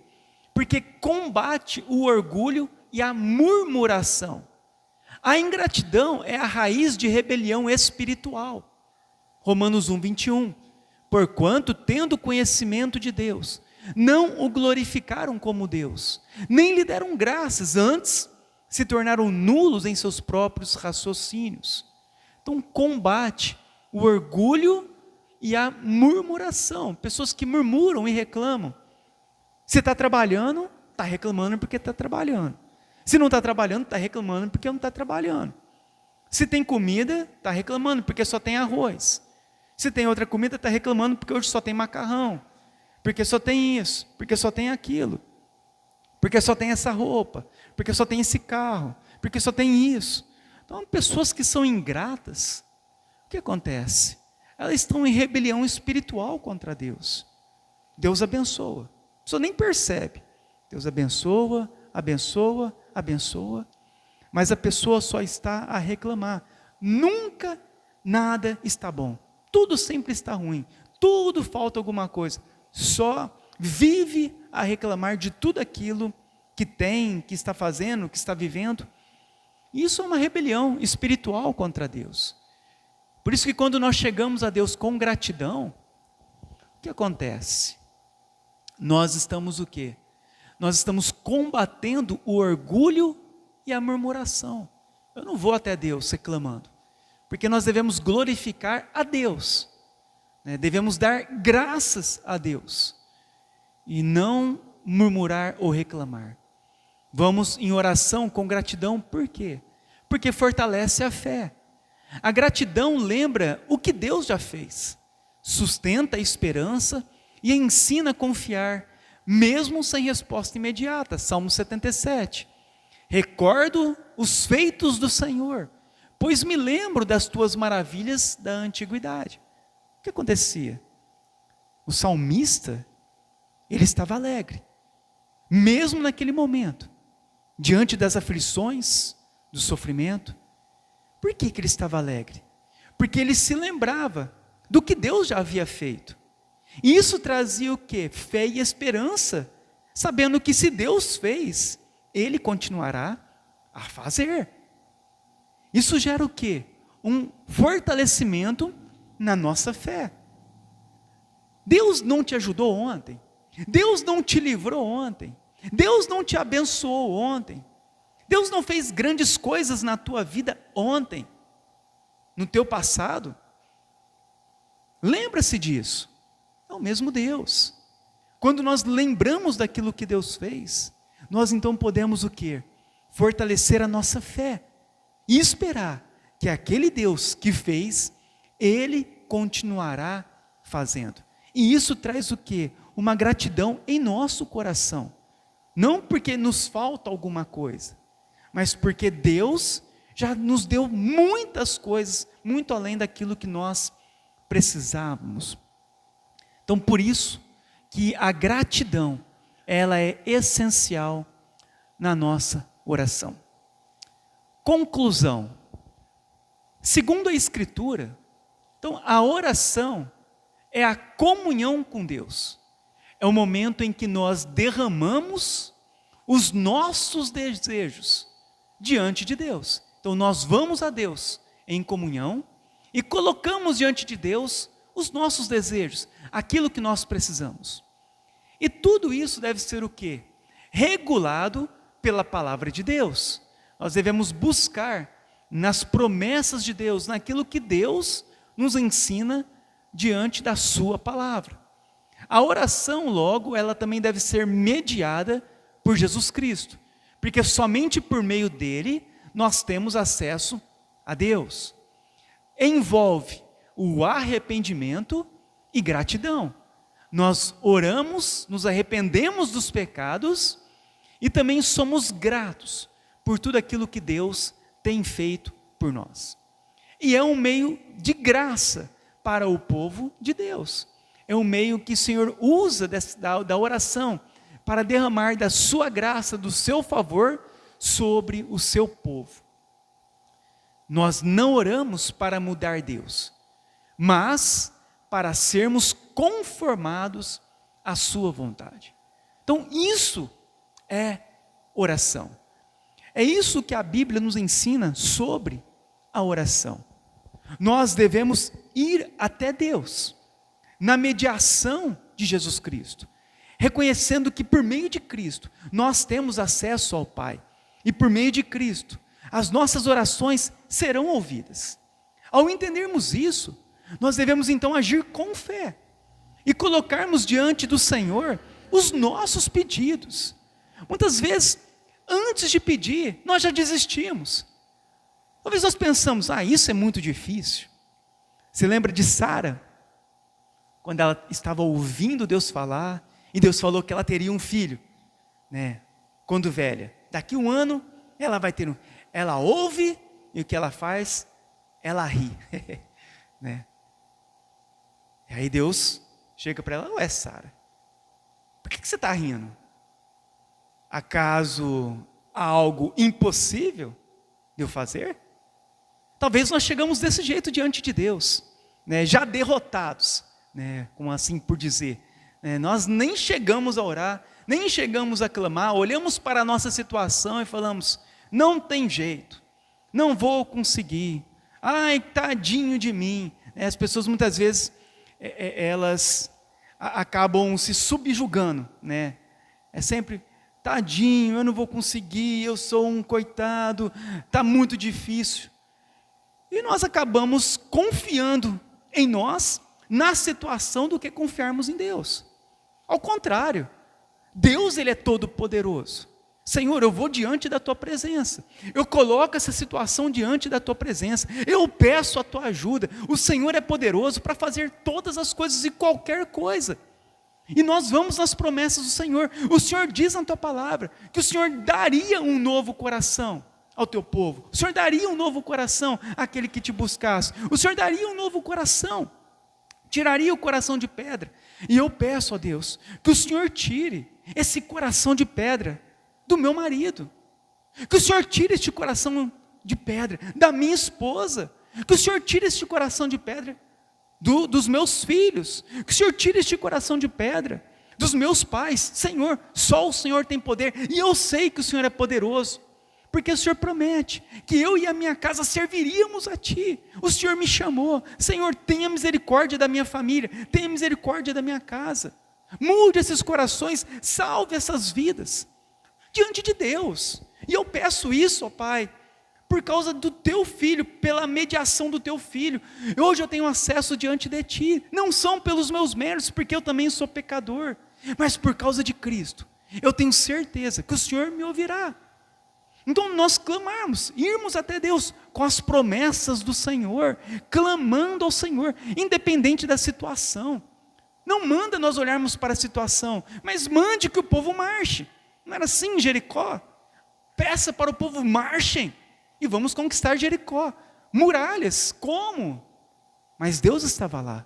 A: Porque combate o orgulho e a murmuração. A ingratidão é a raiz de rebelião espiritual. Romanos 1,21. Porquanto, tendo conhecimento de Deus, não o glorificaram como Deus, nem lhe deram graças, antes se tornaram nulos em seus próprios raciocínios. Então, combate o orgulho e a murmuração. Pessoas que murmuram e reclamam. Você está trabalhando, está reclamando porque está trabalhando. Se não está trabalhando, está reclamando porque não está trabalhando. Se tem comida, está reclamando porque só tem arroz. Se tem outra comida, está reclamando porque hoje só tem macarrão. Porque só tem isso, porque só tem aquilo. Porque só tem essa roupa, porque só tem esse carro, porque só tem isso. Então, pessoas que são ingratas, o que acontece? Elas estão em rebelião espiritual contra Deus. Deus abençoa. A pessoa nem percebe. Deus abençoa, abençoa, abençoa. Mas a pessoa só está a reclamar. Nunca nada está bom. Tudo sempre está ruim. Tudo falta alguma coisa. Só vive a reclamar de tudo aquilo que tem, que está fazendo, que está vivendo. Isso é uma rebelião espiritual contra Deus. Por isso que quando nós chegamos a Deus com gratidão, o que acontece? Nós estamos o quê? Nós estamos combatendo o orgulho e a murmuração. Eu não vou até Deus reclamando, porque nós devemos glorificar a Deus, né? Devemos dar graças a Deus, e não murmurar ou reclamar. Vamos em oração com gratidão, por quê? Porque fortalece a fé. A gratidão lembra o que Deus já fez, sustenta a esperança e ensina a confiar, mesmo sem resposta imediata. Salmo 77. Recordo os feitos do Senhor, pois me lembro das tuas maravilhas da antiguidade. O que acontecia? O salmista, ele estava alegre, mesmo naquele momento, diante das aflições, do sofrimento. Por que ele estava alegre? Porque ele se lembrava do que Deus já havia feito. E isso trazia o quê? Fé e esperança, sabendo que se Deus fez, Ele continuará a fazer. Isso gera o quê? Um fortalecimento na nossa fé. Deus não te ajudou ontem, Deus não te livrou ontem, Deus não te abençoou ontem, Deus não fez grandes coisas na tua vida ontem, no teu passado. Lembra-se disso. É o mesmo Deus. Quando nós lembramos daquilo que Deus fez, nós então podemos o quê? Fortalecer a nossa fé e esperar que aquele Deus que fez, Ele continuará fazendo. E isso traz o quê? Uma gratidão em nosso coração. Não porque nos falta alguma coisa, mas porque Deus já nos deu muitas coisas, muito além daquilo que nós precisávamos. Então, por isso que a gratidão, ela é essencial na nossa oração. Conclusão. Segundo a Escritura, então a oração é a comunhão com Deus. É o momento em que nós derramamos os nossos desejos diante de Deus. Então nós vamos a Deus em comunhão e colocamos diante de Deus os nossos desejos, aquilo que nós precisamos. E tudo isso deve ser o quê? Regulado pela palavra de Deus. Nós devemos buscar nas promessas de Deus, naquilo que Deus nos ensina diante da sua palavra. A oração, logo, ela também deve ser mediada por Jesus Cristo, porque somente por meio dele nós temos acesso a Deus. Envolve o arrependimento e gratidão. Nós oramos, nos arrependemos dos pecados e também somos gratos por tudo aquilo que Deus tem feito por nós. E é um meio de graça para o povo de Deus. É um meio que o Senhor usa da oração para derramar da sua graça, do seu favor sobre o seu povo. Nós não oramos para mudar Deus, mas para sermos conformados à sua vontade. Então isso é oração. É isso que a Bíblia nos ensina sobre a oração. Nós devemos ir até Deus, na mediação de Jesus Cristo, reconhecendo que por meio de Cristo, nós temos acesso ao Pai, e por meio de Cristo, as nossas orações serão ouvidas. Ao entendermos isso, nós devemos então agir com fé, e colocarmos diante do Senhor os nossos pedidos. Muitas vezes, antes de pedir, nós já desistimos. Talvez nós pensamos, isso é muito difícil. Você lembra de Sara? Quando ela estava ouvindo Deus falar, e Deus falou que ela teria um filho, né? Quando velha. Daqui 1 ano, ela vai ter um. Ela ouve, e o que ela faz? Ela ri. Né? E aí Deus chega para ela, ué Sara, por que você está rindo? Acaso há algo impossível de eu fazer? Talvez nós chegamos desse jeito diante de Deus, né, já derrotados, né, como assim por dizer, né, nós nem chegamos a orar, nem chegamos a clamar, olhamos para a nossa situação e falamos, não tem jeito, não vou conseguir, ai tadinho de mim. As pessoas muitas vezes, elas acabam se subjugando, né? É sempre, tadinho, eu não vou conseguir, eu sou um coitado, está muito difícil. E nós acabamos confiando em nós, na situação, do que confiarmos em Deus. Ao contrário, Deus ele é todo poderoso. Senhor, eu vou diante da tua presença, eu coloco essa situação diante da tua presença, eu peço a tua ajuda, o Senhor é poderoso para fazer todas as coisas e qualquer coisa, e nós vamos nas promessas do Senhor. O Senhor diz na tua palavra, que o Senhor daria um novo coração ao teu povo, o Senhor daria um novo coração àquele que te buscasse, o Senhor daria um novo coração, tiraria o coração de pedra, e eu peço a Deus, que o Senhor tire esse coração de pedra, do meu marido, que o Senhor tire este coração de pedra, da minha esposa, que o Senhor tire este coração de pedra, dos meus filhos, que o Senhor tire este coração de pedra, dos meus pais. Senhor, só o Senhor tem poder, e eu sei que o Senhor é poderoso, porque o Senhor promete, que eu e a minha casa serviríamos a Ti, o Senhor me chamou. Senhor, tenha misericórdia da minha família, tenha misericórdia da minha casa, mude esses corações, salve essas vidas, diante de Deus. E eu peço isso, ó Pai, por causa do teu filho, pela mediação do teu filho. Hoje eu tenho acesso diante de ti, não são pelos meus méritos, porque eu também sou pecador, mas por causa de Cristo, eu tenho certeza que o Senhor me ouvirá. Então nós clamarmos, irmos até Deus, com as promessas do Senhor, clamando ao Senhor, independente da situação. Não manda nós olharmos para a situação, mas mande que o povo marche. Não era assim em Jericó? Peça para o povo, marchem, e vamos conquistar Jericó. Muralhas, como? Mas Deus estava lá,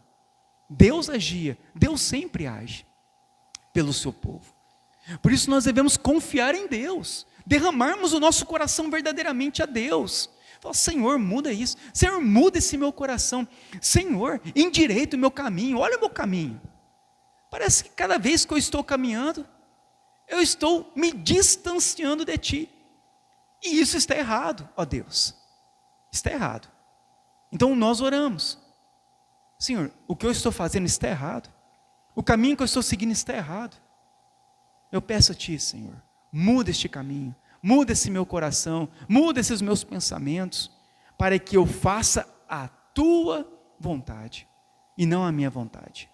A: Deus agia, Deus sempre age pelo seu povo. Por isso nós devemos confiar em Deus, derramarmos o nosso coração verdadeiramente a Deus. Fala, Senhor, muda isso, Senhor, muda esse meu coração, Senhor, endireita o meu caminho, olha o meu caminho. Parece que cada vez que eu estou caminhando, eu estou me distanciando de Ti, e isso está errado, ó Deus, está errado. Então nós oramos, Senhor, o que eu estou fazendo está errado, o caminho que eu estou seguindo está errado, eu peço a Ti, Senhor, muda este caminho, muda esse meu coração, muda esses meus pensamentos, para que eu faça a Tua vontade, e não a minha vontade.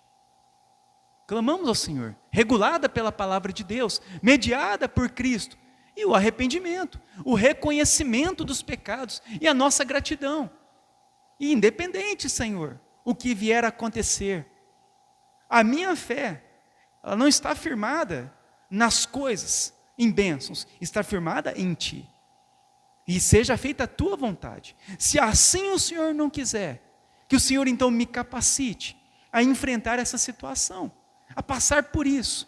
A: Clamamos ao Senhor, regulada pela palavra de Deus, mediada por Cristo, e o arrependimento, o reconhecimento dos pecados e a nossa gratidão. E independente, Senhor, o que vier a acontecer, a minha fé, ela não está firmada nas coisas, em bênçãos, estar firmada em Ti. E seja feita a Tua vontade. Se assim o Senhor não quiser, que o Senhor então me capacite a enfrentar essa situação, a passar por isso.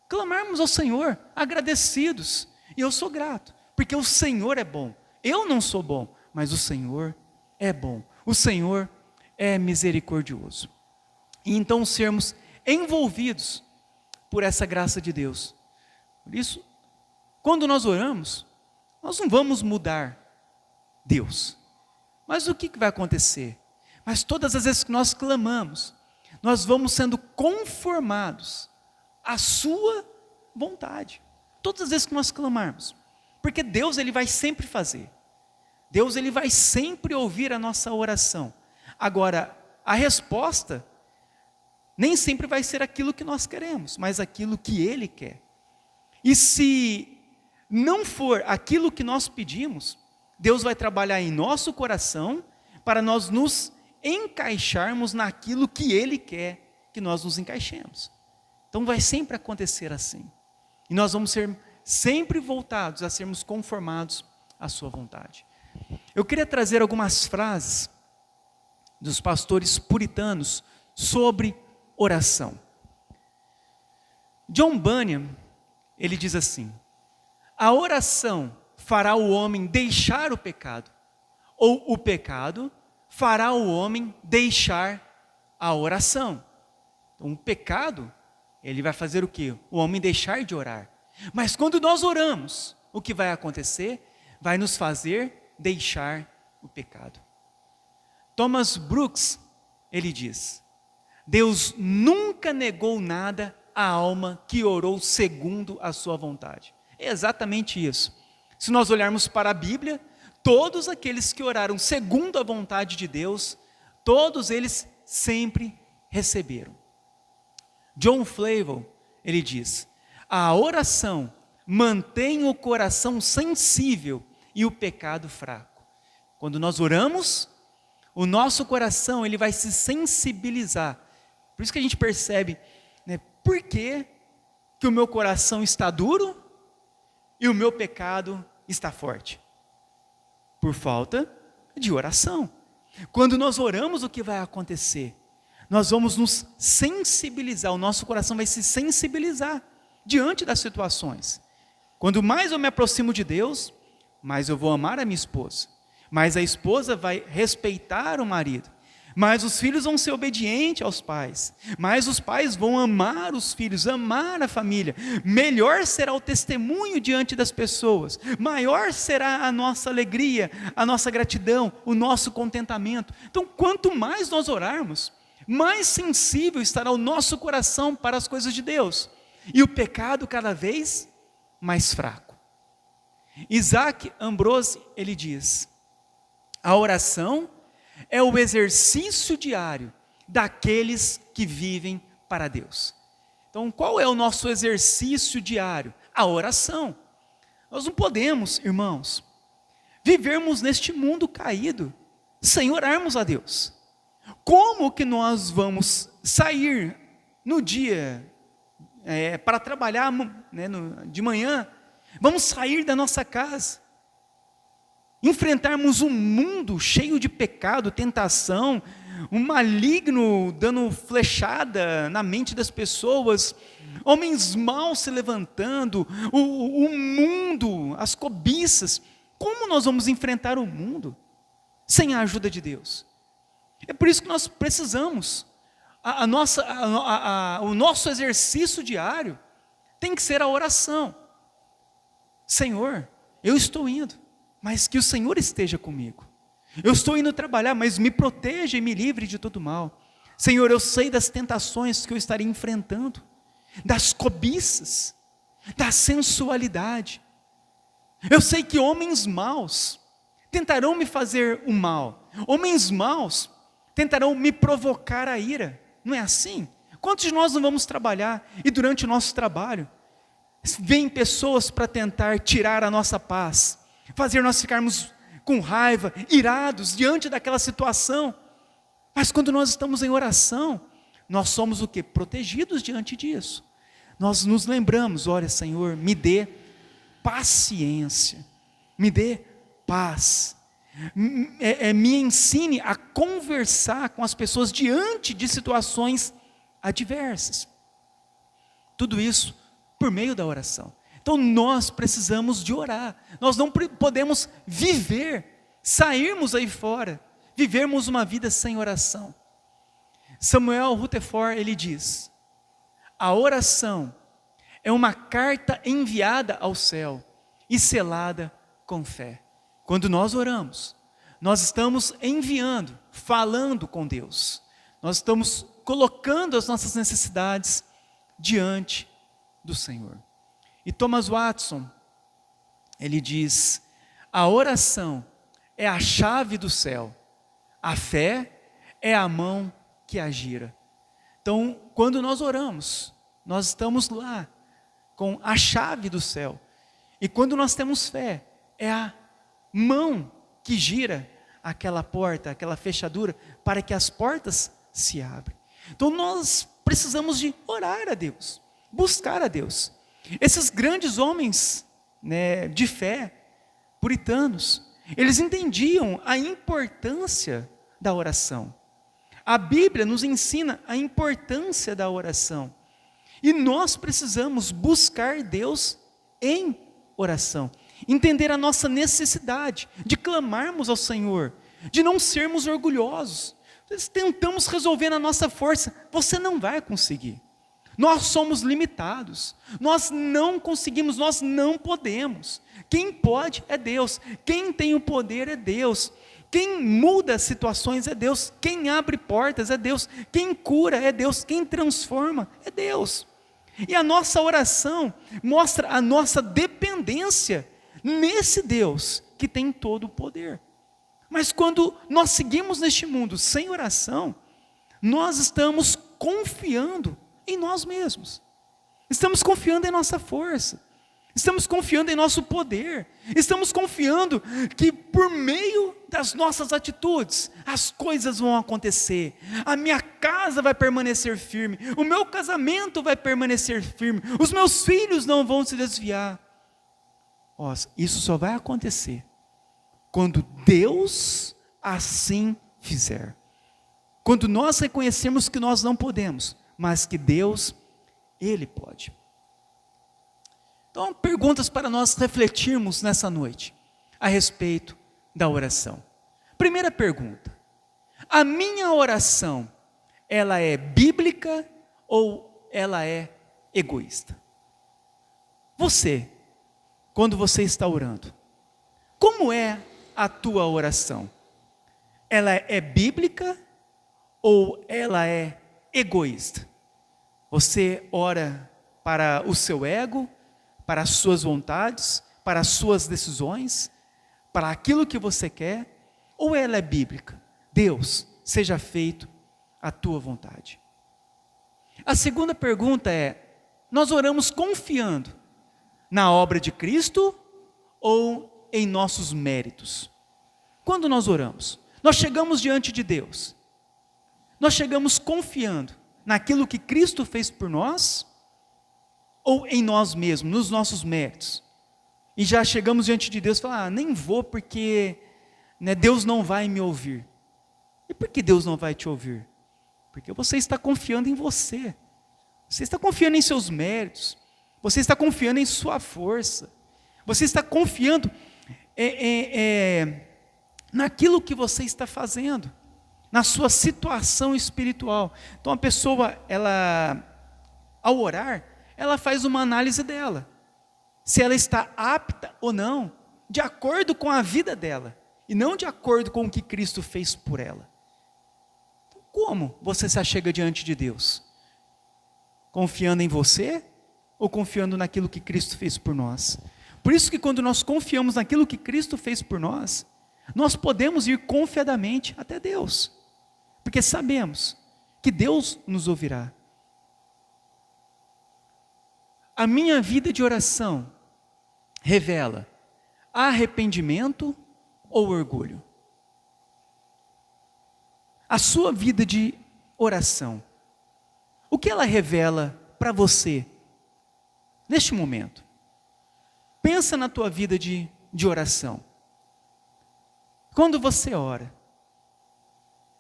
A: Clamarmos ao Senhor, agradecidos. E eu sou grato, porque o Senhor é bom. Eu não sou bom, mas o Senhor é bom. O Senhor é misericordioso. E então sermos envolvidos por essa graça de Deus. Por isso, quando nós oramos, nós não vamos mudar Deus. Mas o que vai acontecer? Mas todas as vezes que nós clamamos, nós vamos sendo conformados à sua vontade. Todas as vezes que nós clamarmos. Porque Deus, Ele vai sempre fazer. Deus, Ele vai sempre ouvir a nossa oração. Agora, a resposta nem sempre vai ser aquilo que nós queremos, mas aquilo que Ele quer. E se não for aquilo que nós pedimos, Deus vai trabalhar em nosso coração para nós nos encaixarmos naquilo que Ele quer que nós nos encaixemos. Então vai sempre acontecer assim. E nós vamos ser sempre voltados a sermos conformados à sua vontade. Eu queria trazer algumas frases dos pastores puritanos sobre oração. John Bunyan, ele diz assim: a oração fará o homem deixar o pecado, ou o pecado fará o homem deixar a oração. Então, o pecado, ele vai fazer o quê? O homem deixar de orar. Mas quando nós oramos, o que vai acontecer? Vai nos fazer deixar o pecado. Thomas Brooks, ele diz: Deus nunca negou nada à alma que orou segundo a sua vontade. É exatamente isso. Se nós olharmos para a Bíblia, todos aqueles que oraram segundo a vontade de Deus, todos eles sempre receberam. John Flavel, ele diz: a oração mantém o coração sensível e o pecado fraco. Quando nós oramos, o nosso coração ele vai se sensibilizar. Por isso que a gente percebe, né, por que o meu coração está duro e o meu pecado está forte? Por falta de oração. Quando nós oramos, o que vai acontecer? Nós vamos nos sensibilizar, o nosso coração vai se sensibilizar diante das situações. Quando mais eu me aproximo de Deus, mais eu vou amar a minha esposa, mais a esposa vai respeitar o marido, mais os filhos vão ser obedientes aos pais, mais os pais vão amar os filhos, amar a família, melhor será o testemunho diante das pessoas, maior será a nossa alegria, a nossa gratidão, o nosso contentamento. Então, quanto mais nós orarmos, mais sensível estará o nosso coração para as coisas de Deus, e o pecado cada vez mais fraco. Isaac Ambrose, ele diz: a oração é o exercício diário daqueles que vivem para Deus. Então, qual é o nosso exercício diário? A oração. Nós não podemos, irmãos, vivermos neste mundo caído sem orarmos a Deus. Como que nós vamos sair no dia para trabalhar, né, de manhã? Vamos sair da nossa casa, enfrentarmos um mundo cheio de pecado, tentação, um maligno dando flechada na mente das pessoas, homens maus se levantando, o mundo, as cobiças. Como nós vamos enfrentar o mundo sem a ajuda de Deus? É por isso que nós precisamos, o nosso exercício diário tem que ser a oração. Senhor, eu estou indo, mas que o Senhor esteja comigo. Eu estou indo trabalhar, mas me proteja e me livre de todo mal. Senhor, eu sei das tentações que eu estarei enfrentando, das cobiças, da sensualidade. Eu sei que homens maus tentarão me fazer o mal. Homens maus tentarão me provocar a ira. Não é assim? Quantos de nós não vamos trabalhar e durante o nosso trabalho vêm pessoas para tentar tirar a nossa paz, fazer nós ficarmos com raiva, irados diante daquela situação? Mas quando nós estamos em oração, nós somos o quê? Protegidos diante disso. Nós nos lembramos: olha, Senhor, me dê paciência, me dê paz, me ensine a conversar com as pessoas diante de situações adversas. Tudo isso por meio da oração. Então nós precisamos de orar. Nós não podemos sairmos aí fora, vivermos uma vida sem oração. Samuel Rutherford, ele diz: a oração é uma carta enviada ao céu e selada com fé. Quando nós oramos, nós estamos enviando, falando com Deus. Nós estamos colocando as nossas necessidades diante do Senhor. E Thomas Watson, ele diz: a oração é a chave do céu, a fé é a mão que a gira. Então, quando nós oramos, nós estamos lá com a chave do céu. E quando nós temos fé, é a mão que gira aquela porta, aquela fechadura, para que as portas se abrem. Então nós precisamos de orar a Deus, buscar a Deus. Esses grandes homens, de fé, puritanos, eles entendiam a importância da oração. A Bíblia nos ensina a importância da oração. E nós precisamos buscar Deus em oração. Entender a nossa necessidade de clamarmos ao Senhor, de não sermos orgulhosos. Tentamos resolver na nossa força, você não vai conseguir. Nós somos limitados, nós não conseguimos, nós não podemos. Quem pode é Deus, quem tem o poder é Deus. Quem muda situações é Deus, quem abre portas é Deus, quem cura é Deus, quem transforma é Deus. E a nossa oração mostra a nossa dependência nesse Deus que tem todo o poder. Mas quando nós seguimos neste mundo sem oração, nós estamos confiando em nós mesmos. Estamos confiando em nossa força. Estamos confiando em nosso poder. Estamos confiando que por meio das nossas atitudes, as coisas vão acontecer. A minha casa vai permanecer firme. O meu casamento vai permanecer firme. Os meus filhos não vão se desviar. Isso só vai acontecer quando Deus assim fizer. Quando nós reconhecemos que nós não podemos, mas que Deus, Ele pode. Então, perguntas para nós refletirmos nessa noite, a respeito da oração. Primeira pergunta: a minha oração, ela é bíblica ou ela é egoísta? Você, quando você está orando, como é a tua oração? Ela é bíblica ou ela é egoísta? Você ora para o seu ego, para as suas vontades, para as suas decisões, para aquilo que você quer, ou ela é bíblica? Deus, seja feito a tua vontade. A segunda pergunta é: nós oramos confiando na obra de Cristo ou em nossos méritos? Quando nós oramos, nós chegamos diante de Deus, nós chegamos confiando naquilo que Cristo fez por nós, ou em nós mesmos, nos nossos méritos? E já chegamos diante de Deus e falamos: nem vou porque Deus não vai me ouvir. E por que Deus não vai te ouvir? Porque você está confiando em você. Você está confiando em seus méritos. Você está confiando em sua força. Você está confiando naquilo que você está fazendo, na sua situação espiritual. Então a pessoa, ao orar, ela faz uma análise dela, se ela está apta ou não, de acordo com a vida dela, e não de acordo com o que Cristo fez por ela. Então, como você se achega diante de Deus? Confiando em você, ou confiando naquilo que Cristo fez por nós? Por isso que quando nós confiamos naquilo que Cristo fez por nós, nós podemos ir confiadamente até Deus, porque sabemos que Deus nos ouvirá. A minha vida de oração revela arrependimento ou orgulho? A sua vida de oração, o que ela revela para você neste momento? Pensa na tua vida de oração. Quando você ora,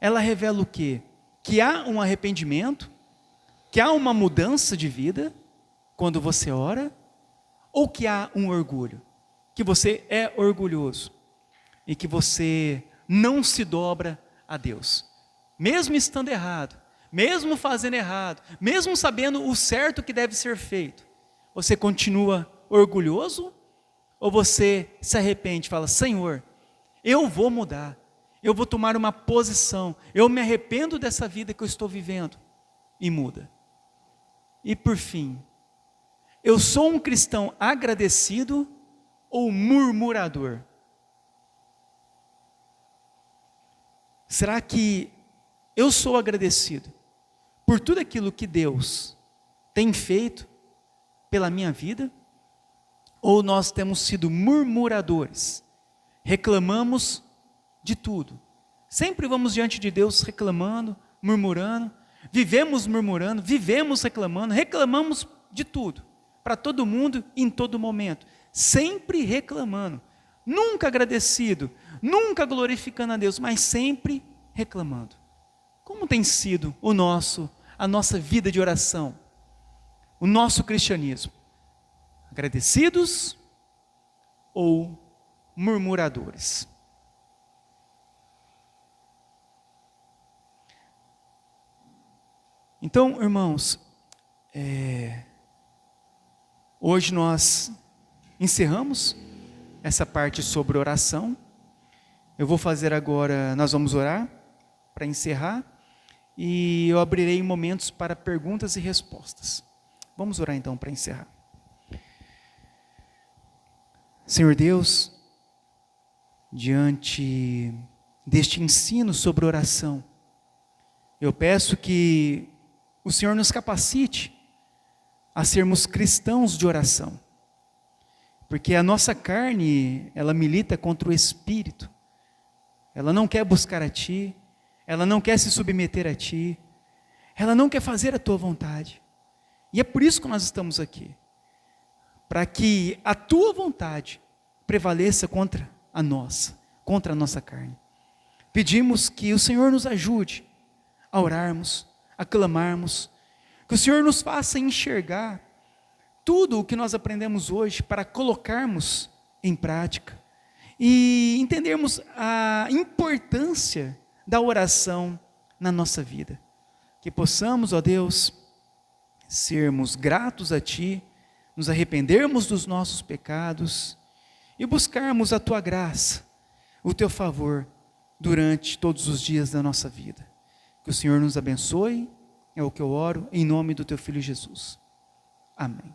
A: ela revela o quê? Que há um arrependimento, que há uma mudança de vida quando você ora, ou que há um orgulho, que você é orgulhoso e que você não se dobra a Deus, mesmo estando errado, mesmo fazendo errado, mesmo sabendo o certo que deve ser feito, você continua orgulhoso ou você se arrepende e fala: Senhor, eu vou mudar, eu vou tomar uma posição, eu me arrependo dessa vida que eu estou vivendo, e muda. E por fim, eu sou um cristão agradecido ou murmurador? Será que eu sou agradecido por tudo aquilo que Deus tem feito pela minha vida? Ou nós temos sido murmuradores? Reclamamos de tudo. Sempre vamos diante de Deus reclamando, murmurando, vivemos murmurando, vivemos reclamando, reclamamos de tudo, para todo mundo, em todo momento, sempre reclamando, nunca agradecido, nunca glorificando a Deus, mas sempre reclamando. Como tem sido a nossa vida de oração, o nosso cristianismo? Agradecidos ou murmuradores? Então, irmãos, hoje nós encerramos essa parte sobre oração. Eu vou fazer agora, nós vamos orar para encerrar, e eu abrirei momentos para perguntas e respostas. Vamos orar então para encerrar. Senhor Deus, diante deste ensino sobre oração, eu peço que o Senhor nos capacite a sermos cristãos de oração, porque a nossa carne, ela milita contra o Espírito, ela não quer buscar a Ti, ela não quer se submeter a Ti, ela não quer fazer a Tua vontade, e é por isso que nós estamos aqui, para que a Tua vontade prevaleça contra a nossa carne. Pedimos que o Senhor nos ajude a orarmos, a clamarmos, que o Senhor nos faça enxergar tudo o que nós aprendemos hoje para colocarmos em prática e entendermos a importância da oração na nossa vida. Que possamos, ó Deus, sermos gratos a Ti, nos arrependermos dos nossos pecados e buscarmos a Tua graça, o Teu favor durante todos os dias da nossa vida. Que o Senhor nos abençoe, é o que eu oro, em nome do Teu Filho Jesus. Amém.